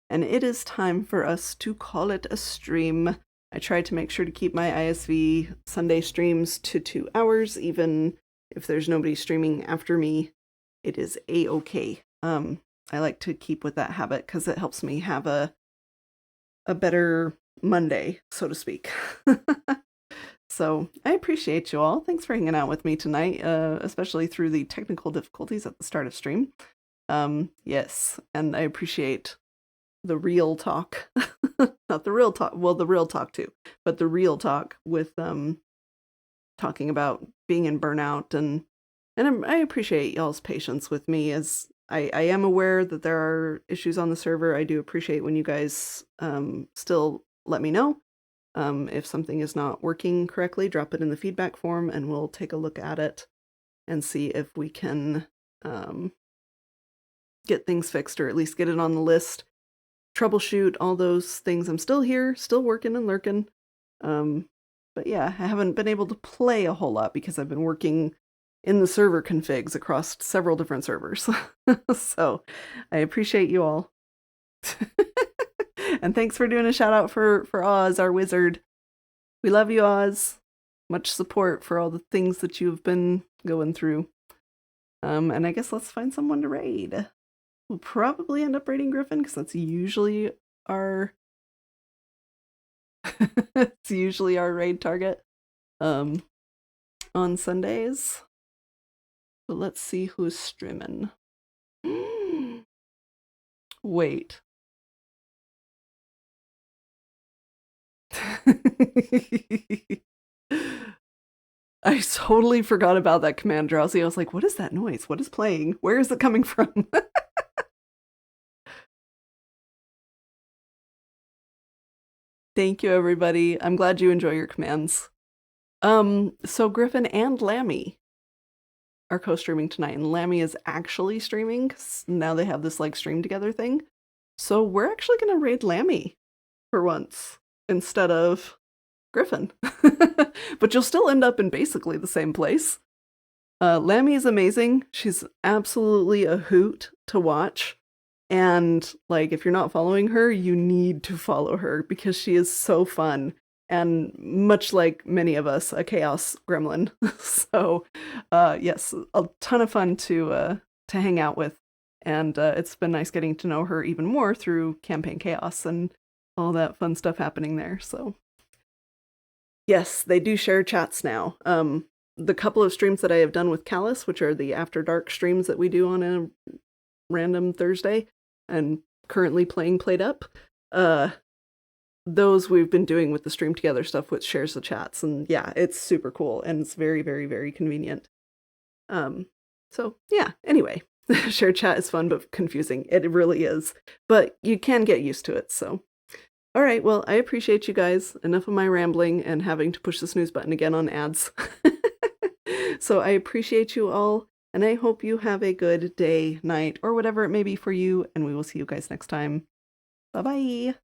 S1: and it is time for us to call it a stream. I tried to make sure to keep my iSV Sunday streams to 2 hours, even if there's nobody streaming after me. It is a-okay. I like to keep with that habit because it helps me have a better Monday, so to speak. So I appreciate you all. Thanks for hanging out with me tonight, especially through the technical difficulties at the start of stream. Yes, and I appreciate the real talk. Not the real talk, well, the real talk too, but the real talk with talking about being in burnout, and I appreciate y'all's patience with me, as I am aware that there are issues on the server. I do appreciate when you guys still let me know. If something is not working correctly, drop it in the feedback form and we'll take a look at it and see if we can get things fixed, or at least get it on the list, troubleshoot, all those things. I'm still here, still working and lurking. But yeah, I haven't been able to play a whole lot because I've been working in the server configs across several different servers. So I appreciate you all. And thanks for doing a shout out for Oz, our wizard. We love you, Oz. Much support for all the things that you've been going through. And I guess let's find someone to raid. We'll probably end up raiding Griffin because that's usually our It's usually our raid target on Sundays. But let's see who's streaming. Wait. I totally forgot about that command, Drowsy. I was like, what is that noise? What is playing? Where is it coming from? Thank you, everybody. I'm glad you enjoy your commands. So Griffin and Lammy are co-streaming tonight, and Lammy is actually streaming, 'cause now they have this like stream together thing. So we're actually gonna raid Lammy for once instead of Griffin. But you'll still end up in basically the same place. Lammy is amazing. She's absolutely a hoot to watch. And like, if you're not following her, you need to follow her because she is so fun. And much like many of us, a chaos gremlin. So, yes, a ton of fun to hang out with. And it's been nice getting to know her even more through Campaign Chaos and all that fun stuff happening there. So, yes, they do share chats now. The couple of streams that I have done with Callus, which are the After Dark streams that we do on a random Thursday, and currently playing Played Up, those we've been doing with the Stream Together stuff, which shares the chats. And yeah, it's super cool, and it's very, very, very convenient. So yeah, anyway, shared chat is fun but confusing. It really is. But you can get used to it, so. All right, well, I appreciate you guys. Enough of my rambling and having to push the snooze button again on ads. So I appreciate you all, and I hope you have a good day, night, or whatever it may be for you, and we will see you guys next time. Bye-bye.